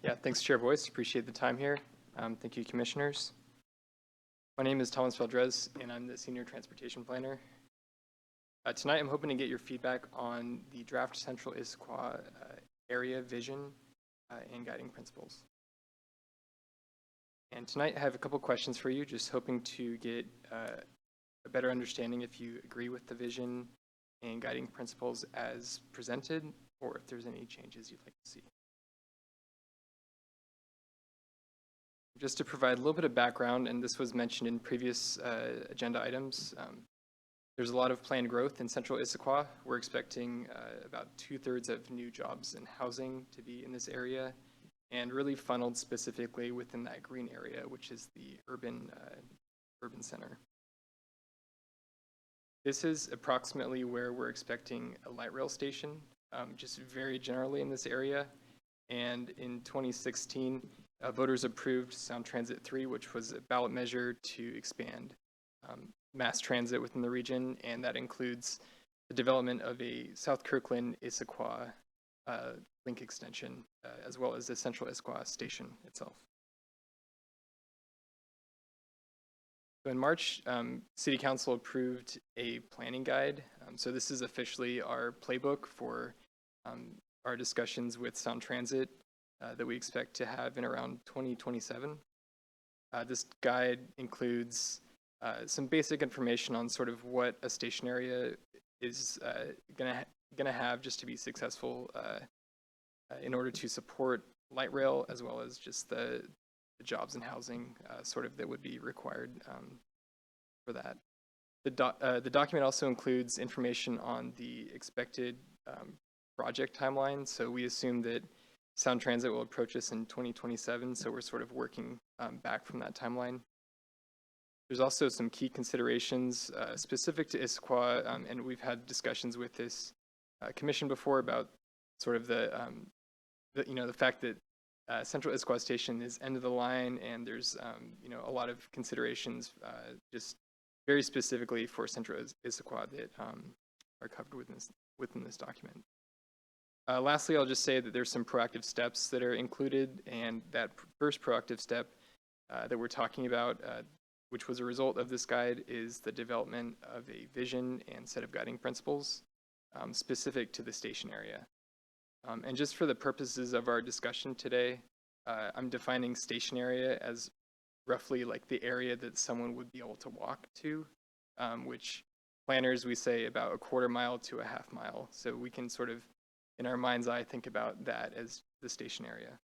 Yeah, thanks, Chair Boyce. Appreciate the time here. Thank you, Commissioners. My name is Thomas Valdez, and I'm the Senior Transportation Planner. Tonight, I'm hoping to get your feedback on the draft Central Issaquah area vision and guiding principles. And tonight, I have a couple questions for you, just hoping to get a better understanding if you agree with the vision and guiding principles as presented, or if there's any changes you'd like to see. Just to provide a little bit of background, and this was mentioned in previous agenda items, there's a lot of planned growth in Central Issaquah. We're expecting about 2/3 of new jobs in housing to be in this area, and really funneled specifically within that green area, which is the urban center. This is approximately where we're expecting a light rail station, just very generally in this area. And in 2016, voters approved Sound Transit 3, which was a ballot measure to expand mass transit within the region, and that includes the development of a South Kirkland Issaquah link extension, as well as the Central Issaquah station itself. So in March, City Council approved a planning guide. So this is officially our playbook for our discussions with Sound Transit that we expect to have in around 2027. This guide includes some basic information on sort of what a station area is gonna have just to be successful in order to support light rail, as well as just the jobs and housing sort of that would be required for that. The document also includes information on the expected project timeline. So we assume that Sound Transit will approach us in 2027, so we're sort of working back from that timeline. There's also some key considerations specific to Issaquah, and we've had discussions with this commission before about sort of the fact that Central Issaquah Station is end of the line, and there's a lot of considerations just very specifically for Central Issaquah that are covered within this document. Lastly, I'll just say that there's some proactive steps that are included, and that first proactive step that we're talking about, which was a result of this guide, is the development of a vision and set of guiding principles specific to the station area. And just for the purposes of our discussion today, I'm defining station area as roughly like the area that someone would be able to walk to, which planners, we say about a quarter mile to a half mile. So we can sort of, in our mind's eye, think about that as the station area.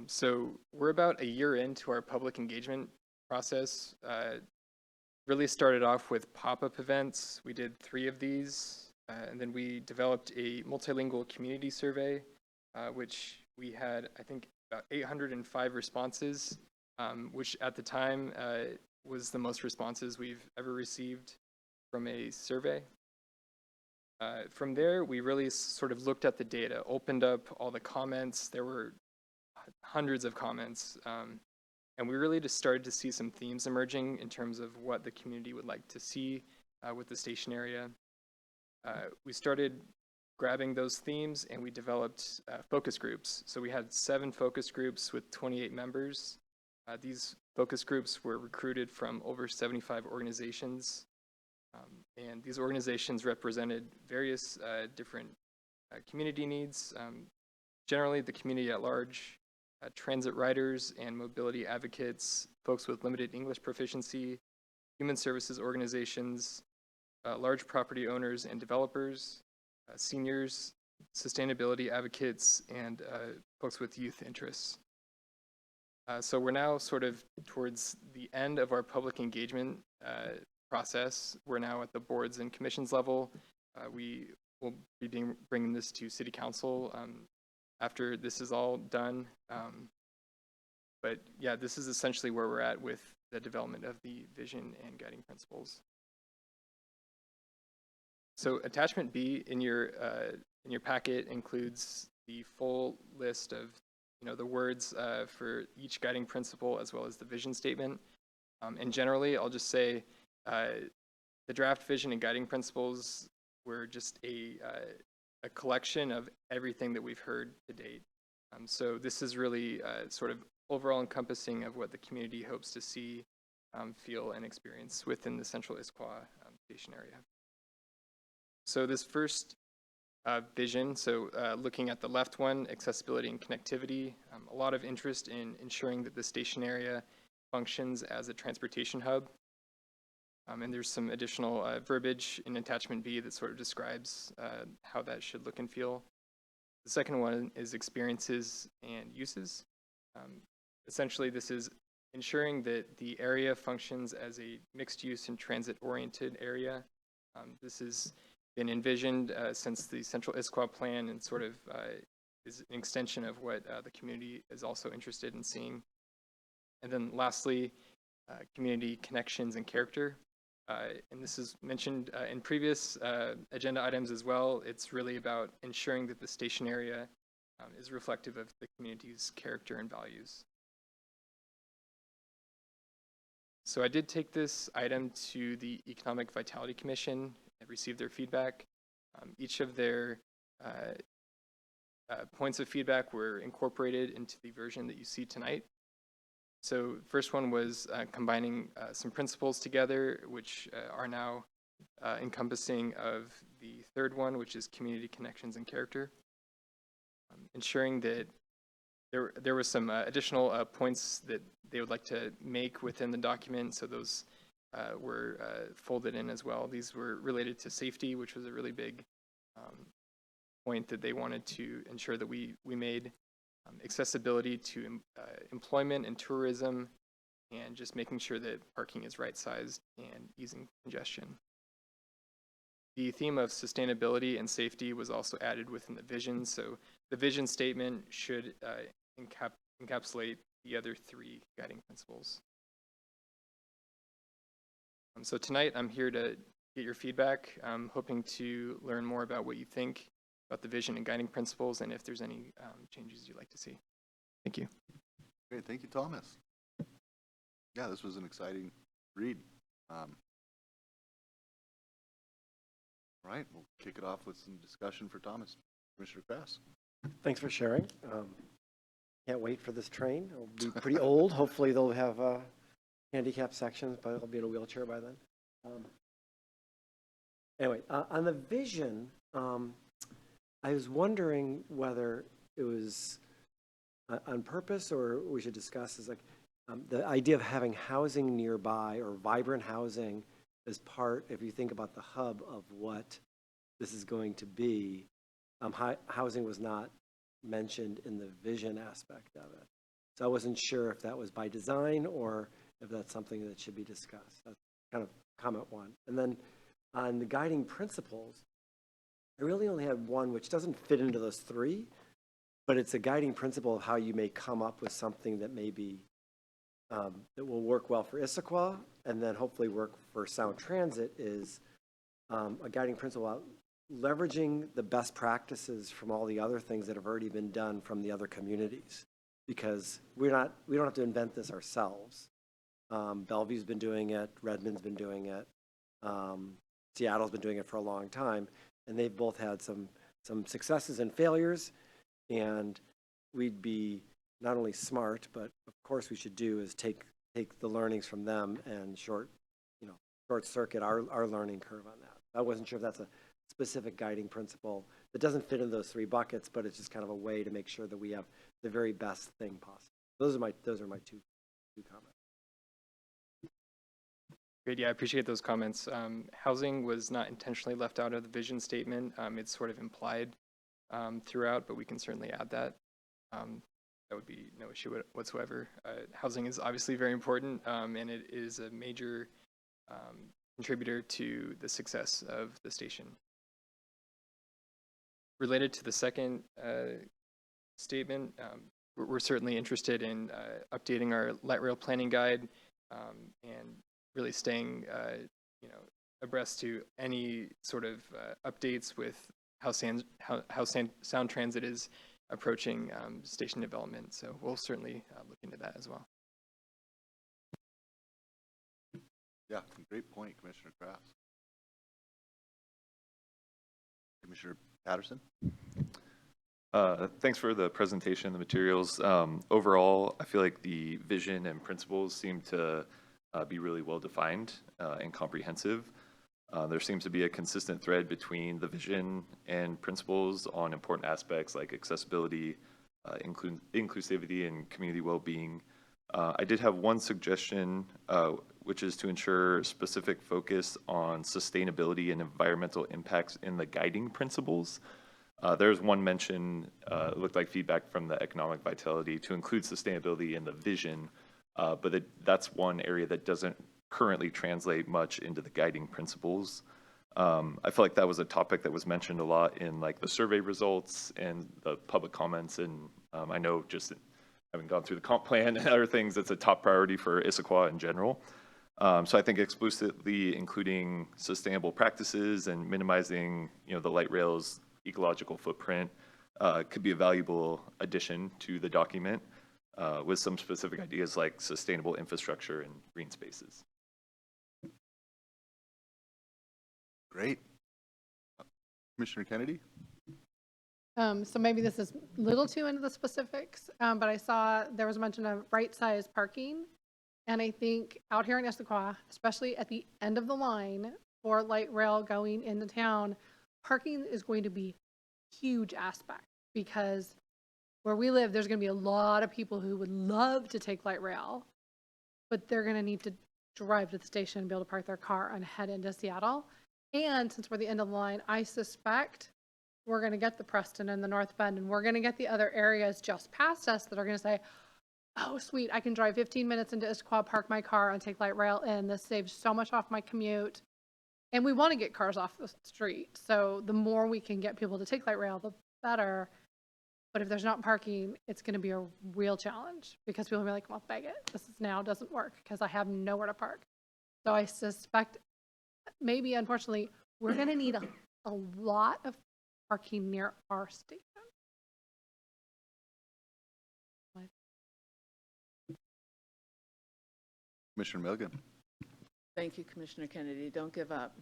So we're about a year into our public engagement process. Really started off with pop-up events. We did 3 of these, and then we developed a multilingual community survey, which we had, I think, about 805 responses, which at the time was the most responses we've ever received from a survey. From there, we really sort of looked at the data, opened up all the comments. There were hundreds of comments, and we really just started to see some themes emerging in terms of what the community would like to see with the station area. We started grabbing those themes, and we developed focus groups. So we had 7 focus groups with 28 members. These focus groups were recruited from over 75 organizations, and these organizations represented various different community needs, generally the community at large, transit riders and mobility advocates, folks with limited English proficiency, human services organizations, large property owners and developers, seniors, sustainability advocates, and folks with youth interests. So we're now sort of towards the end of our public engagement process. We're now at the boards and commissions level. We will be bringing this to City Council after this is all done. But yeah, this is essentially where we're at with the development of the vision and guiding principles. So attachment B in your packet includes the full list of the words for each guiding principle, as well as the vision statement. And generally, I'll just say the draft vision and guiding principles were just a collection of everything that we've heard to date. So this is really sort of overall encompassing of what the community hopes to see, feel, and experience within the Central Issaquah station area. So this first vision, so looking at the left one, accessibility and connectivity, a lot of interest in ensuring that the station area functions as a transportation hub. And there's some additional verbiage in attachment B that sort of describes how that should look and feel. The second one is experiences and uses. Essentially, this is ensuring that the area functions as a mixed-use and transit-oriented area. This has been envisioned since the Central Issaquah plan, and sort of is an extension of what the community is also interested in seeing. And then lastly, community connections and character. And this is mentioned in previous agenda items as well. It's really about ensuring that the station area is reflective of the community's character and values. So I did take this item to the Economic Vitality Commission and received their feedback. Each of their points of feedback were incorporated into the version that you see tonight. So first one was combining some principles together, which are now encompassing of the third one, which is community connections and character. Ensuring that there were some additional points that they would like to make within the document, so those were folded in as well. These were related to safety, which was a really big point that they wanted to ensure that we made. Accessibility to employment and tourism, and just making sure that parking is right-sized and easing congestion. The theme of sustainability and safety was also added within the vision, so the vision statement should encapsulate the other three guiding principles. So tonight I'm here to get your feedback. I'm hoping to learn more about what you think about the vision and guiding principles, and if there's any changes you'd like to see. Thank you. Great, thank you, Thomas. Yeah, this was an exciting read. All right, we'll kick it off with some discussion for Thomas. Commissioner Krass. Thanks for sharing. Can't wait for this train. It'll be pretty old. Hopefully they'll have handicap sections, but I'll be in a wheelchair by then. Anyway, on the vision, I was wondering whether it was on purpose or we should discuss is like the idea of having housing nearby or vibrant housing as part, if you think about the hub of what this is going to be, housing was not mentioned in the vision aspect of it. So I wasn't sure if that was by design or if that's something that should be discussed. That's kind of comment one. And then on the guiding principles, I really only had one which doesn't fit into those three, but it's a guiding principle of how you may come up with something that may be, that will work well for Issaquah and then hopefully work for Sound Transit is a guiding principle about leveraging the best practices from all the other things that have already been done from the other communities. Because we don't have to invent this ourselves. Bellevue's been doing it, Redmond's been doing it, Seattle's been doing it for a long time. And they've both had some successes and failures, and we'd be not only smart, but of course we should do is take the learnings from them and short circuit our learning curve on that. I wasn't sure if that's a specific guiding principle that doesn't fit in those three buckets, but it's just kind of a way to make sure that we have the very best thing possible. Those are my two comments. Great, yeah, I appreciate those comments. Housing was not intentionally left out of the vision statement. It's sort of implied throughout, but we can certainly add that. That would be no issue whatsoever. Housing is obviously very important, and it is a major contributor to the success of the station. Related to the second statement, we're certainly interested in updating our light rail planning guide and really staying abreast to any sort of updates with how Sound Transit is approaching station development. So we'll certainly look into that as well. Yeah, great point, Commissioner Kraft. Commissioner Patterson? Thanks for the presentation, the materials. Overall, I feel like the vision and principles seem to be really well defined and comprehensive. There seems to be a consistent thread between the vision and principles on important aspects like accessibility, inclusivity, and community well-being. I did have one suggestion, which is to ensure specific focus on sustainability and environmental impacts in the guiding principles. There's one mention, it looked like feedback from the economic vitality to include sustainability in the vision, but that's one area that doesn't currently translate much into the guiding principles. I feel like that was a topic that was mentioned a lot in like the survey results and the public comments, and I know just having gone through the comp plan and other things, it's a top priority for Issaquah in general. So I think explicitly including sustainable practices and minimizing, the light rail's ecological footprint could be a valuable addition to the document with some specific ideas like sustainable infrastructure and green spaces. Great. Commissioner Kennedy? So maybe this is a little too into the specifics, but I saw there was a mention of right-sized parking. And I think out here in Issaquah, especially at the end of the line for light rail going into town, parking is going to be a huge aspect because where we live, there's going to be a lot of people who would love to take light rail, but they're going to need to drive to the station and be able to park their car and head into Seattle. And since we're the end of the line, I suspect we're going to get the Preston and the North Bend, and we're going to get the other areas just past us that are going to say, oh, sweet, I can drive 15 minutes into Issaquah, park my car, and take light rail in. This saves so much off my commute. And we want to get cars off the street. So the more we can get people to take light rail, the better. But if there's not parking, it's going to be a real challenge because people will be like, well, beg it. This is now doesn't work because I have nowhere to park. So I suspect maybe, unfortunately, we're going to need a lot of parking near our station. Commissioner Milligan? Thank you, Commissioner Kennedy. Don't give up.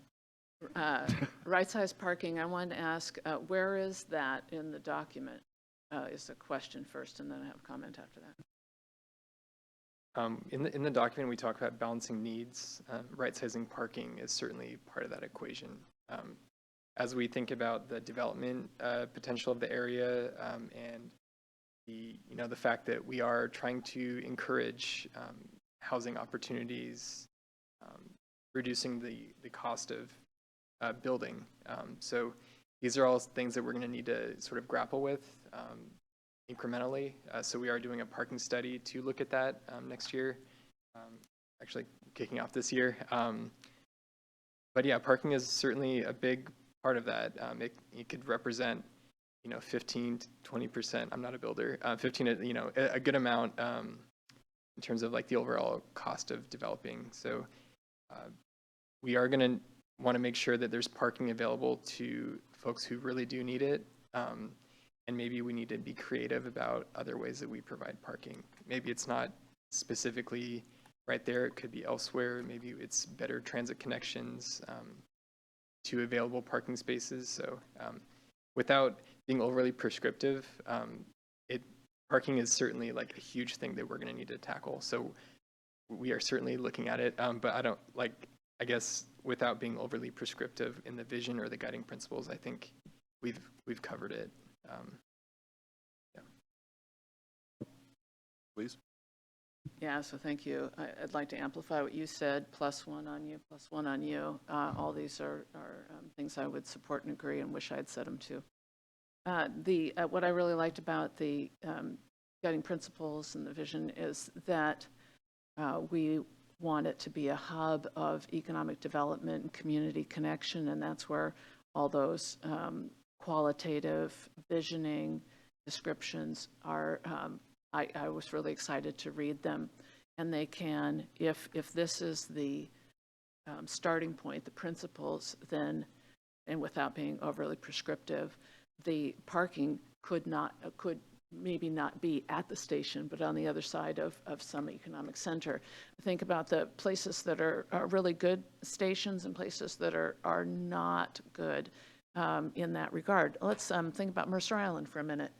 Right-sized parking, I wanted to ask, where is that in the document? Is the question first, and then I have a comment after that. In the document, we talk about balancing needs. Right-sizing parking is certainly part of that equation. As we think about the development potential of the area and the fact that we are trying to encourage housing opportunities, reducing the cost of building. So these are all things that we're going to need to sort of grapple with incrementally. So we are doing a parking study to look at that next year, actually kicking off this year. But yeah, parking is certainly a big part of that. It could represent 15 to 20%. I'm not a builder. 15, a good amount in terms of like the overall cost of developing. So we are going to want to make sure that there's parking available to folks who really do need it. And maybe we need to be creative about other ways that we provide parking. Maybe it's not specifically right there. It could be elsewhere. Maybe it's better transit connections to available parking spaces. So without being overly prescriptive, parking is certainly like a huge thing that we're going to need to tackle. So we are certainly looking at it, but I guess without being overly prescriptive in the vision or the guiding principles, I think we've covered it. Yeah. Please. Yeah, so thank you. I'd like to amplify what you said, plus one on you, plus one on you. All these are things I would support and agree and wish I'd said them too. What I really liked about the guiding principles and the vision is that we want it to be a hub of economic development and community connection, and that's where all those qualitative visioning descriptions are. I was really excited to read them, and they can, if this is the starting point, the principles, then, and without being overly prescriptive, the parking could maybe not be at the station, but on the other side of some economic center. Think about the places that are really good stations and places that are not good in that regard. Let's think about Mercer Island for a minute.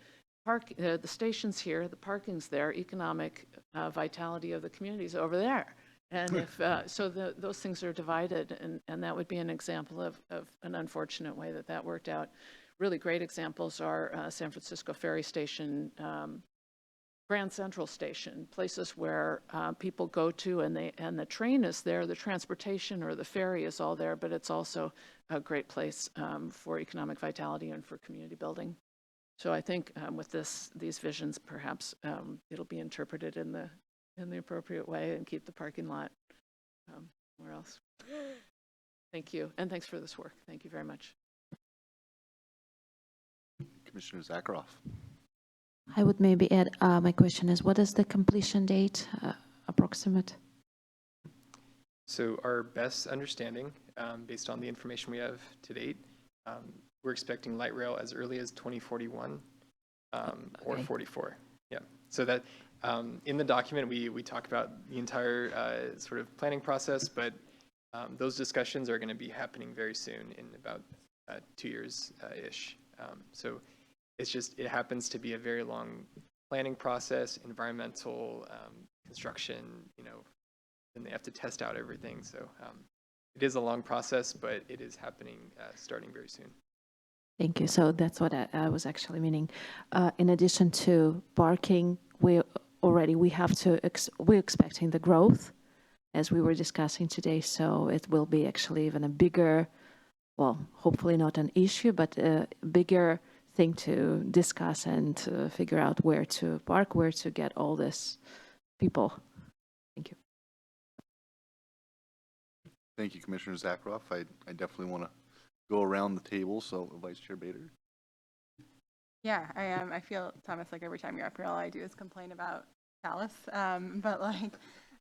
The station's here, the parking's there, economic vitality of the community's over there. And if those things are divided, and that would be an example of an unfortunate way that worked out. Really great examples are San Francisco Ferry Station, Grand Central Station, places where people go to, and the train is there, the transportation or the ferry is all there, but it's also a great place for economic vitality and for community building. So I think with these visions, perhaps it'll be interpreted in the appropriate way and keep the parking lot where else. Thank you, and thanks for this work. Thank you very much. Commissioner Zakharoff? I would maybe add, my question is, what is the completion date, approximate? So our best understanding, based on the information we have to date, we're expecting light rail as early as 2041 or Okay. 44. Yeah. So that in the document, we talk about the entire sort of planning process, but those discussions are going to be happening very soon in about 2 years ish. So it's just, it happens to be a very long planning process, environmental, construction, and they have to test out everything. So it is a long process, but it is happening starting very soon. Thank you. So that's what I was actually meaning. In addition to parking, we're expecting the growth as we were discussing today. So it will be actually even a bigger, well, hopefully not an issue, but a bigger thing to discuss and to figure out where to park, where to get all this people. Thank you. Thank you, Commissioner Zakharoff. I definitely want to go around the table, so Vice Chair Bader. Yeah, I feel, Thomas, like every time you're up here, all I do is complain about Dallas. But like,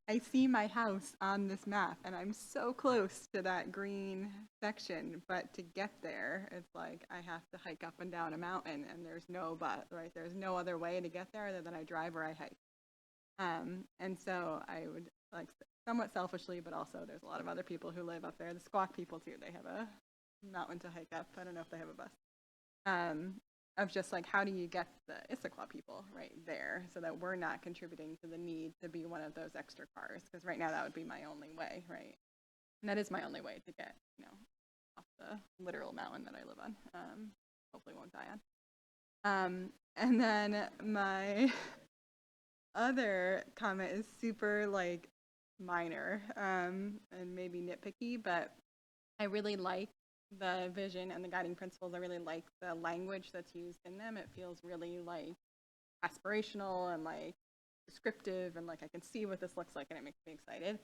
I see my house on this map and I'm so close to that green section, but to get there, it's like I have to hike up and down a mountain and there's no but, right? There's no other way to get there other than I drive or I hike. And so I would like somewhat selfishly, but also there's a lot of other people who live up there. The Squawk people too, they have a mountain to hike up. I don't know if they have a bus. Of just like, how do you get the Issaquah people right there so that we're not contributing to the need to be one of those extra cars? Because right now that would be my only way, right? And that is my only way to get, off the literal mountain that I live on. Hopefully won't die on. And then my other comment is super like minor and maybe nitpicky, but I really like the vision and the guiding principles. I really like the language that's used in them. It feels really like aspirational and like descriptive and like I can see what this looks like and it makes me excited.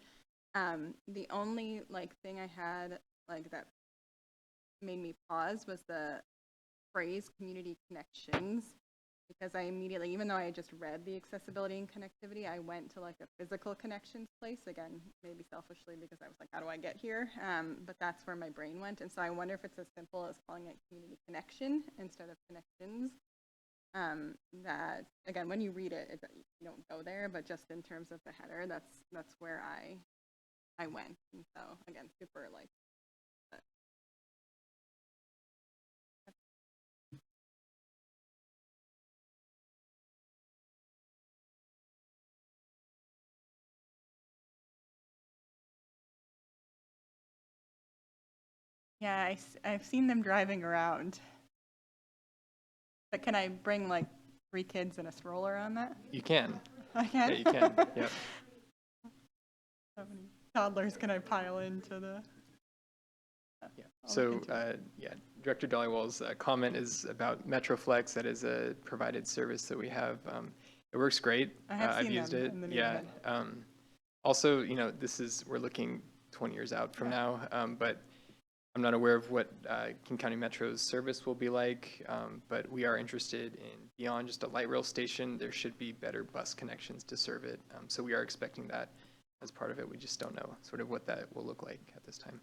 The only like thing I had like that made me pause was the phrase community connections, because I immediately, even though I just read the accessibility and connectivity, I went to like a physical connections place, again, maybe selfishly because I was like, how do I get here? But that's where my brain went. And so I wonder if it's as simple as calling it community connection instead of connections. That, again, when you read it, you don't go there, but just in terms of the header, that's where I went. And so, again, super like, yeah, I've seen them driving around. But can I bring like 3 kids and a stroller on that? You can. I can? Yeah, you can. Yeah. How many toddlers can I pile into the? Yeah. I'll look So, into it. yeah, Director Dollywall's comment is about MetroFlex. That is a provided service that we have. It works great. I have I've seen used them it. in the Yeah. neighborhood. Also, we're looking 20 years out from now, but I'm not aware of what King County Metro's service will be like, but we are interested in beyond just a light rail station. There should be better bus connections to serve it. So we are expecting that as part of it. We just don't know sort of what that will look like at this time.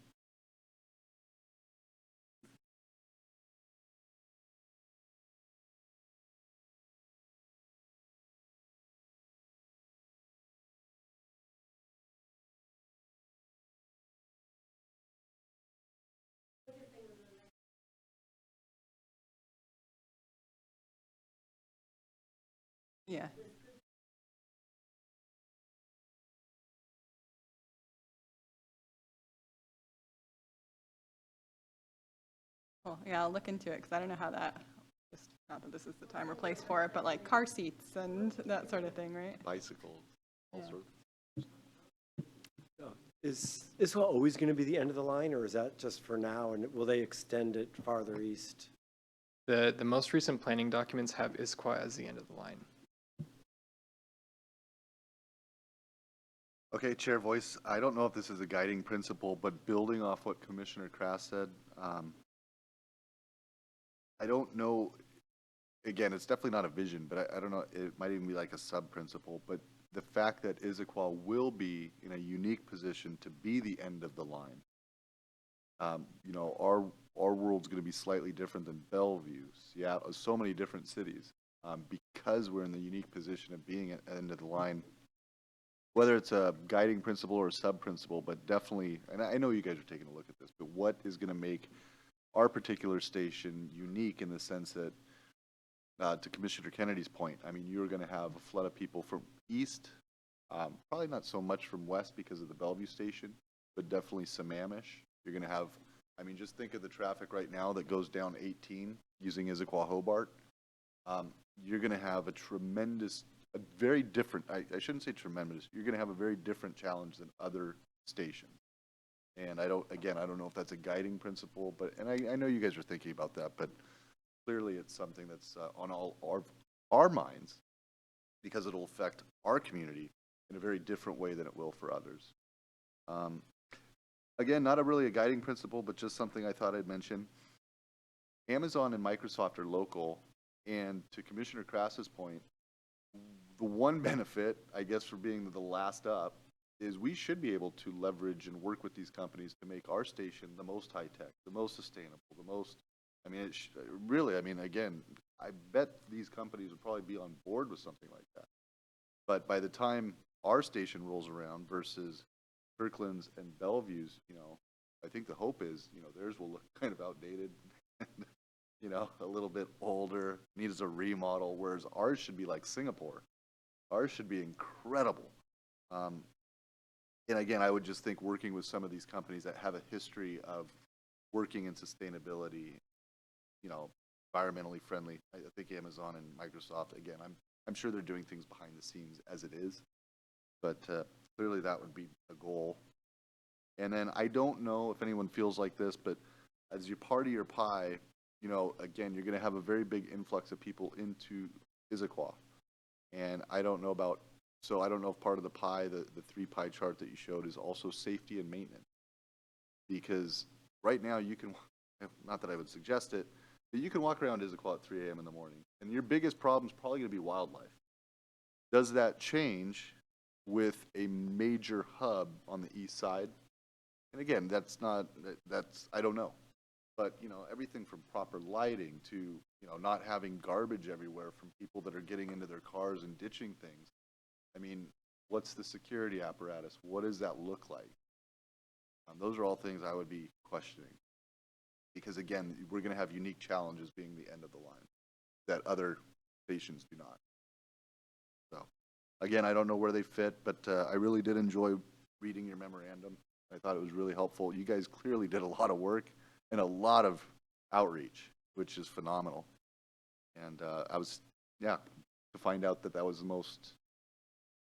Yeah. Cool. Yeah, I'll look into it because I don't know how that, just not that this is the time or place for it, but like car seats and that sort of thing, right? Bicycles, all Yeah. sorts. Is Issaquah always going to be the end of the line, or is that just for now, and will they extend it farther east? The most recent planning documents have Issaquah as the end of the line. Okay, Chair Voice, I don't know if this is a guiding principle, but building off what Commissioner Krass said, I don't know again, it's definitely not a vision, but I don't know, it might even be like a sub-principle, but the fact that Issaquah will be in a unique position to be the end of the line. You know, our world's going to be slightly different than Bellevue, Seattle, so many different cities, because we're in the unique position of being at the end of the line. Whether it's a guiding principle or a sub-principle, but definitely, and I know you guys are taking a look at this, but what is going to make our particular station unique in the sense that, to Commissioner Kennedy's point, I mean, you're going to have a flood of people from east, probably not so much from west because of the Bellevue station, but definitely Sammamish. You're going to have, I mean, just think of the traffic right now that goes down 18 using Issaquah Hobart. You're going to have a very different, I shouldn't say tremendous, you're going to have a very different challenge than other stations. And I don't know if that's a guiding principle, but, and I know you guys are thinking about that, but clearly it's something that's on all our minds because it'll affect our community in a very different way than it will for others. Again, not really a guiding principle, but just something I thought I'd mention. Amazon and Microsoft are local, and to Commissioner Crass's point, the one benefit, I guess, for being the last up is we should be able to leverage and work with these companies to make our station the most high-tech, the most sustainable, the most, I mean, really, I mean, again, I bet these companies would probably be on board with something like that. But by the time our station rolls around versus Kirkland's and Bellevue's, you know, I think the hope is, you know, theirs will look kind of outdated, you know, a little bit older, needs a remodel, whereas ours should be like Singapore. Ours should be incredible. And again, I would just think working with some of these companies that have a history of working in sustainability, you know, environmentally friendly. I think Amazon and Microsoft, again, I'm sure they're doing things behind the scenes as it is, but clearly that would be a goal. And then I don't know if anyone feels like this, but as you party your pie, you know, again, you're going to have a very big influx of people into Issaquah. And I don't know about, so I don't know if part of the pie, the 3-pie chart that you showed is also safety and maintenance. Because right now you can, not that I would suggest it, but you can walk around Issaquah at 3 a.m. in the morning, and your biggest problem is probably going to be wildlife. Does that change with a major hub on the east side? And again, that's, I don't know. But, you know, everything from proper lighting to, you know, not having garbage everywhere from people that are getting into their cars and ditching things. I mean, what's the security apparatus? What does that look like? Those are all things I would be questioning. Because again, we're going to have unique challenges being the end of the line that other stations do not. So, again, I don't know where they fit, but I really did enjoy reading your memorandum. I thought it was really helpful. You guys clearly did a lot of work and a lot of outreach, which is phenomenal. And I was, yeah, to find out that that was the most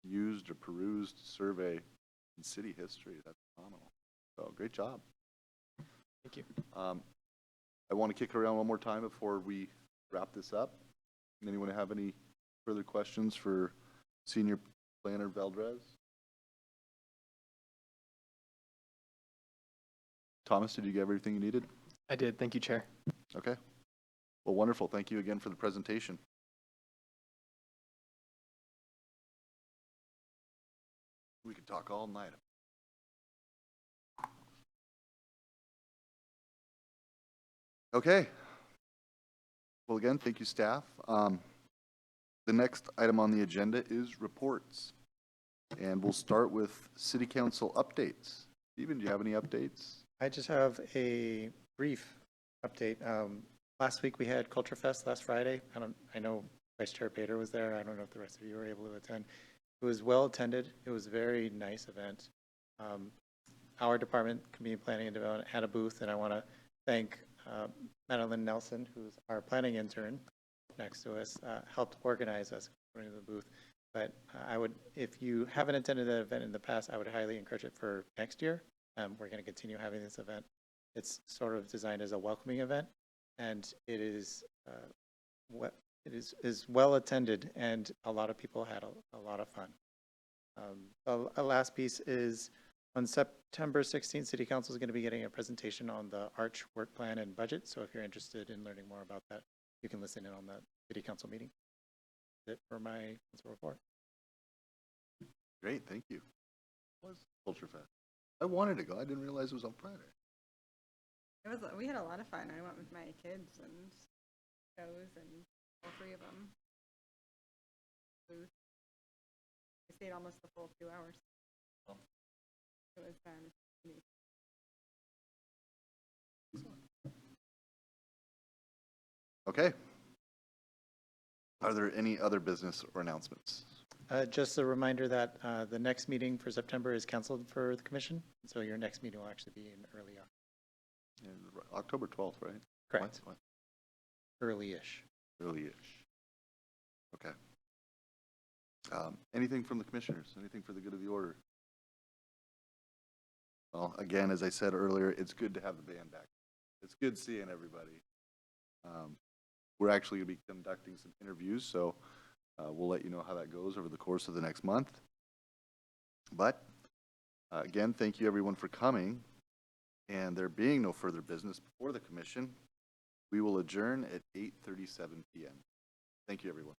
used or perused survey in city history. That's phenomenal. So great job. Thank you. I want to kick around one more time before we wrap this up. Anyone have any further questions for Senior Planner Valdez? Thomas, did you get everything you needed? I did. Thank you, Chair. Okay. Well, wonderful. Thank you again for the presentation. We could talk all night. Okay. Well, again, thank you, staff. The next item on the agenda is reports. And we'll start with City Council updates. Stephen, do you have any updates? I just have a brief update. Last week we had Culture Fest last Friday. I know Vice Chair Bader was there. I don't know if the rest of you were able to attend. It was well attended. It was a very nice event. Our department, Community Planning and Development, had a booth, and I want to thank Madeline Nelson, who's our planning intern next to us, helped organize us going to the booth. But I would, if you haven't attended that event in the past, I would highly encourage it for next year. We're going to continue having this event. It's sort of designed as a welcoming event, and it is is well attended, and a lot of people had a lot of fun. The last piece is on September 16th, City Council is going to be getting a presentation on the ARCH work plan and budget. So if you're interested in learning more about that, you can listen in on that city council meeting. That's it for my council report. Great, thank you. What was Culture Fest? I wanted to go. I didn't realize it was on Friday. We had a lot of fun. I went with my kids and shows and all three of them. We stayed almost the full 2 hours. It was neat. Okay. Are there any other business or announcements? Just a reminder that the next meeting for September is canceled for the commission, so your next meeting will actually be in early, October 12th, right? correct, What? early-ish. Early-ish. Okay. Anything from the commissioners? Anything for the good of the order? Well, again, as I said earlier, it's good to have the band back. It's good seeing everybody. We're actually going to be conducting some interviews, so we'll let you know how that goes over the course of the next month. But again, thank you everyone for coming. And there being no further business before the commission, we will adjourn at 8:37 p.m. Thank you, everyone.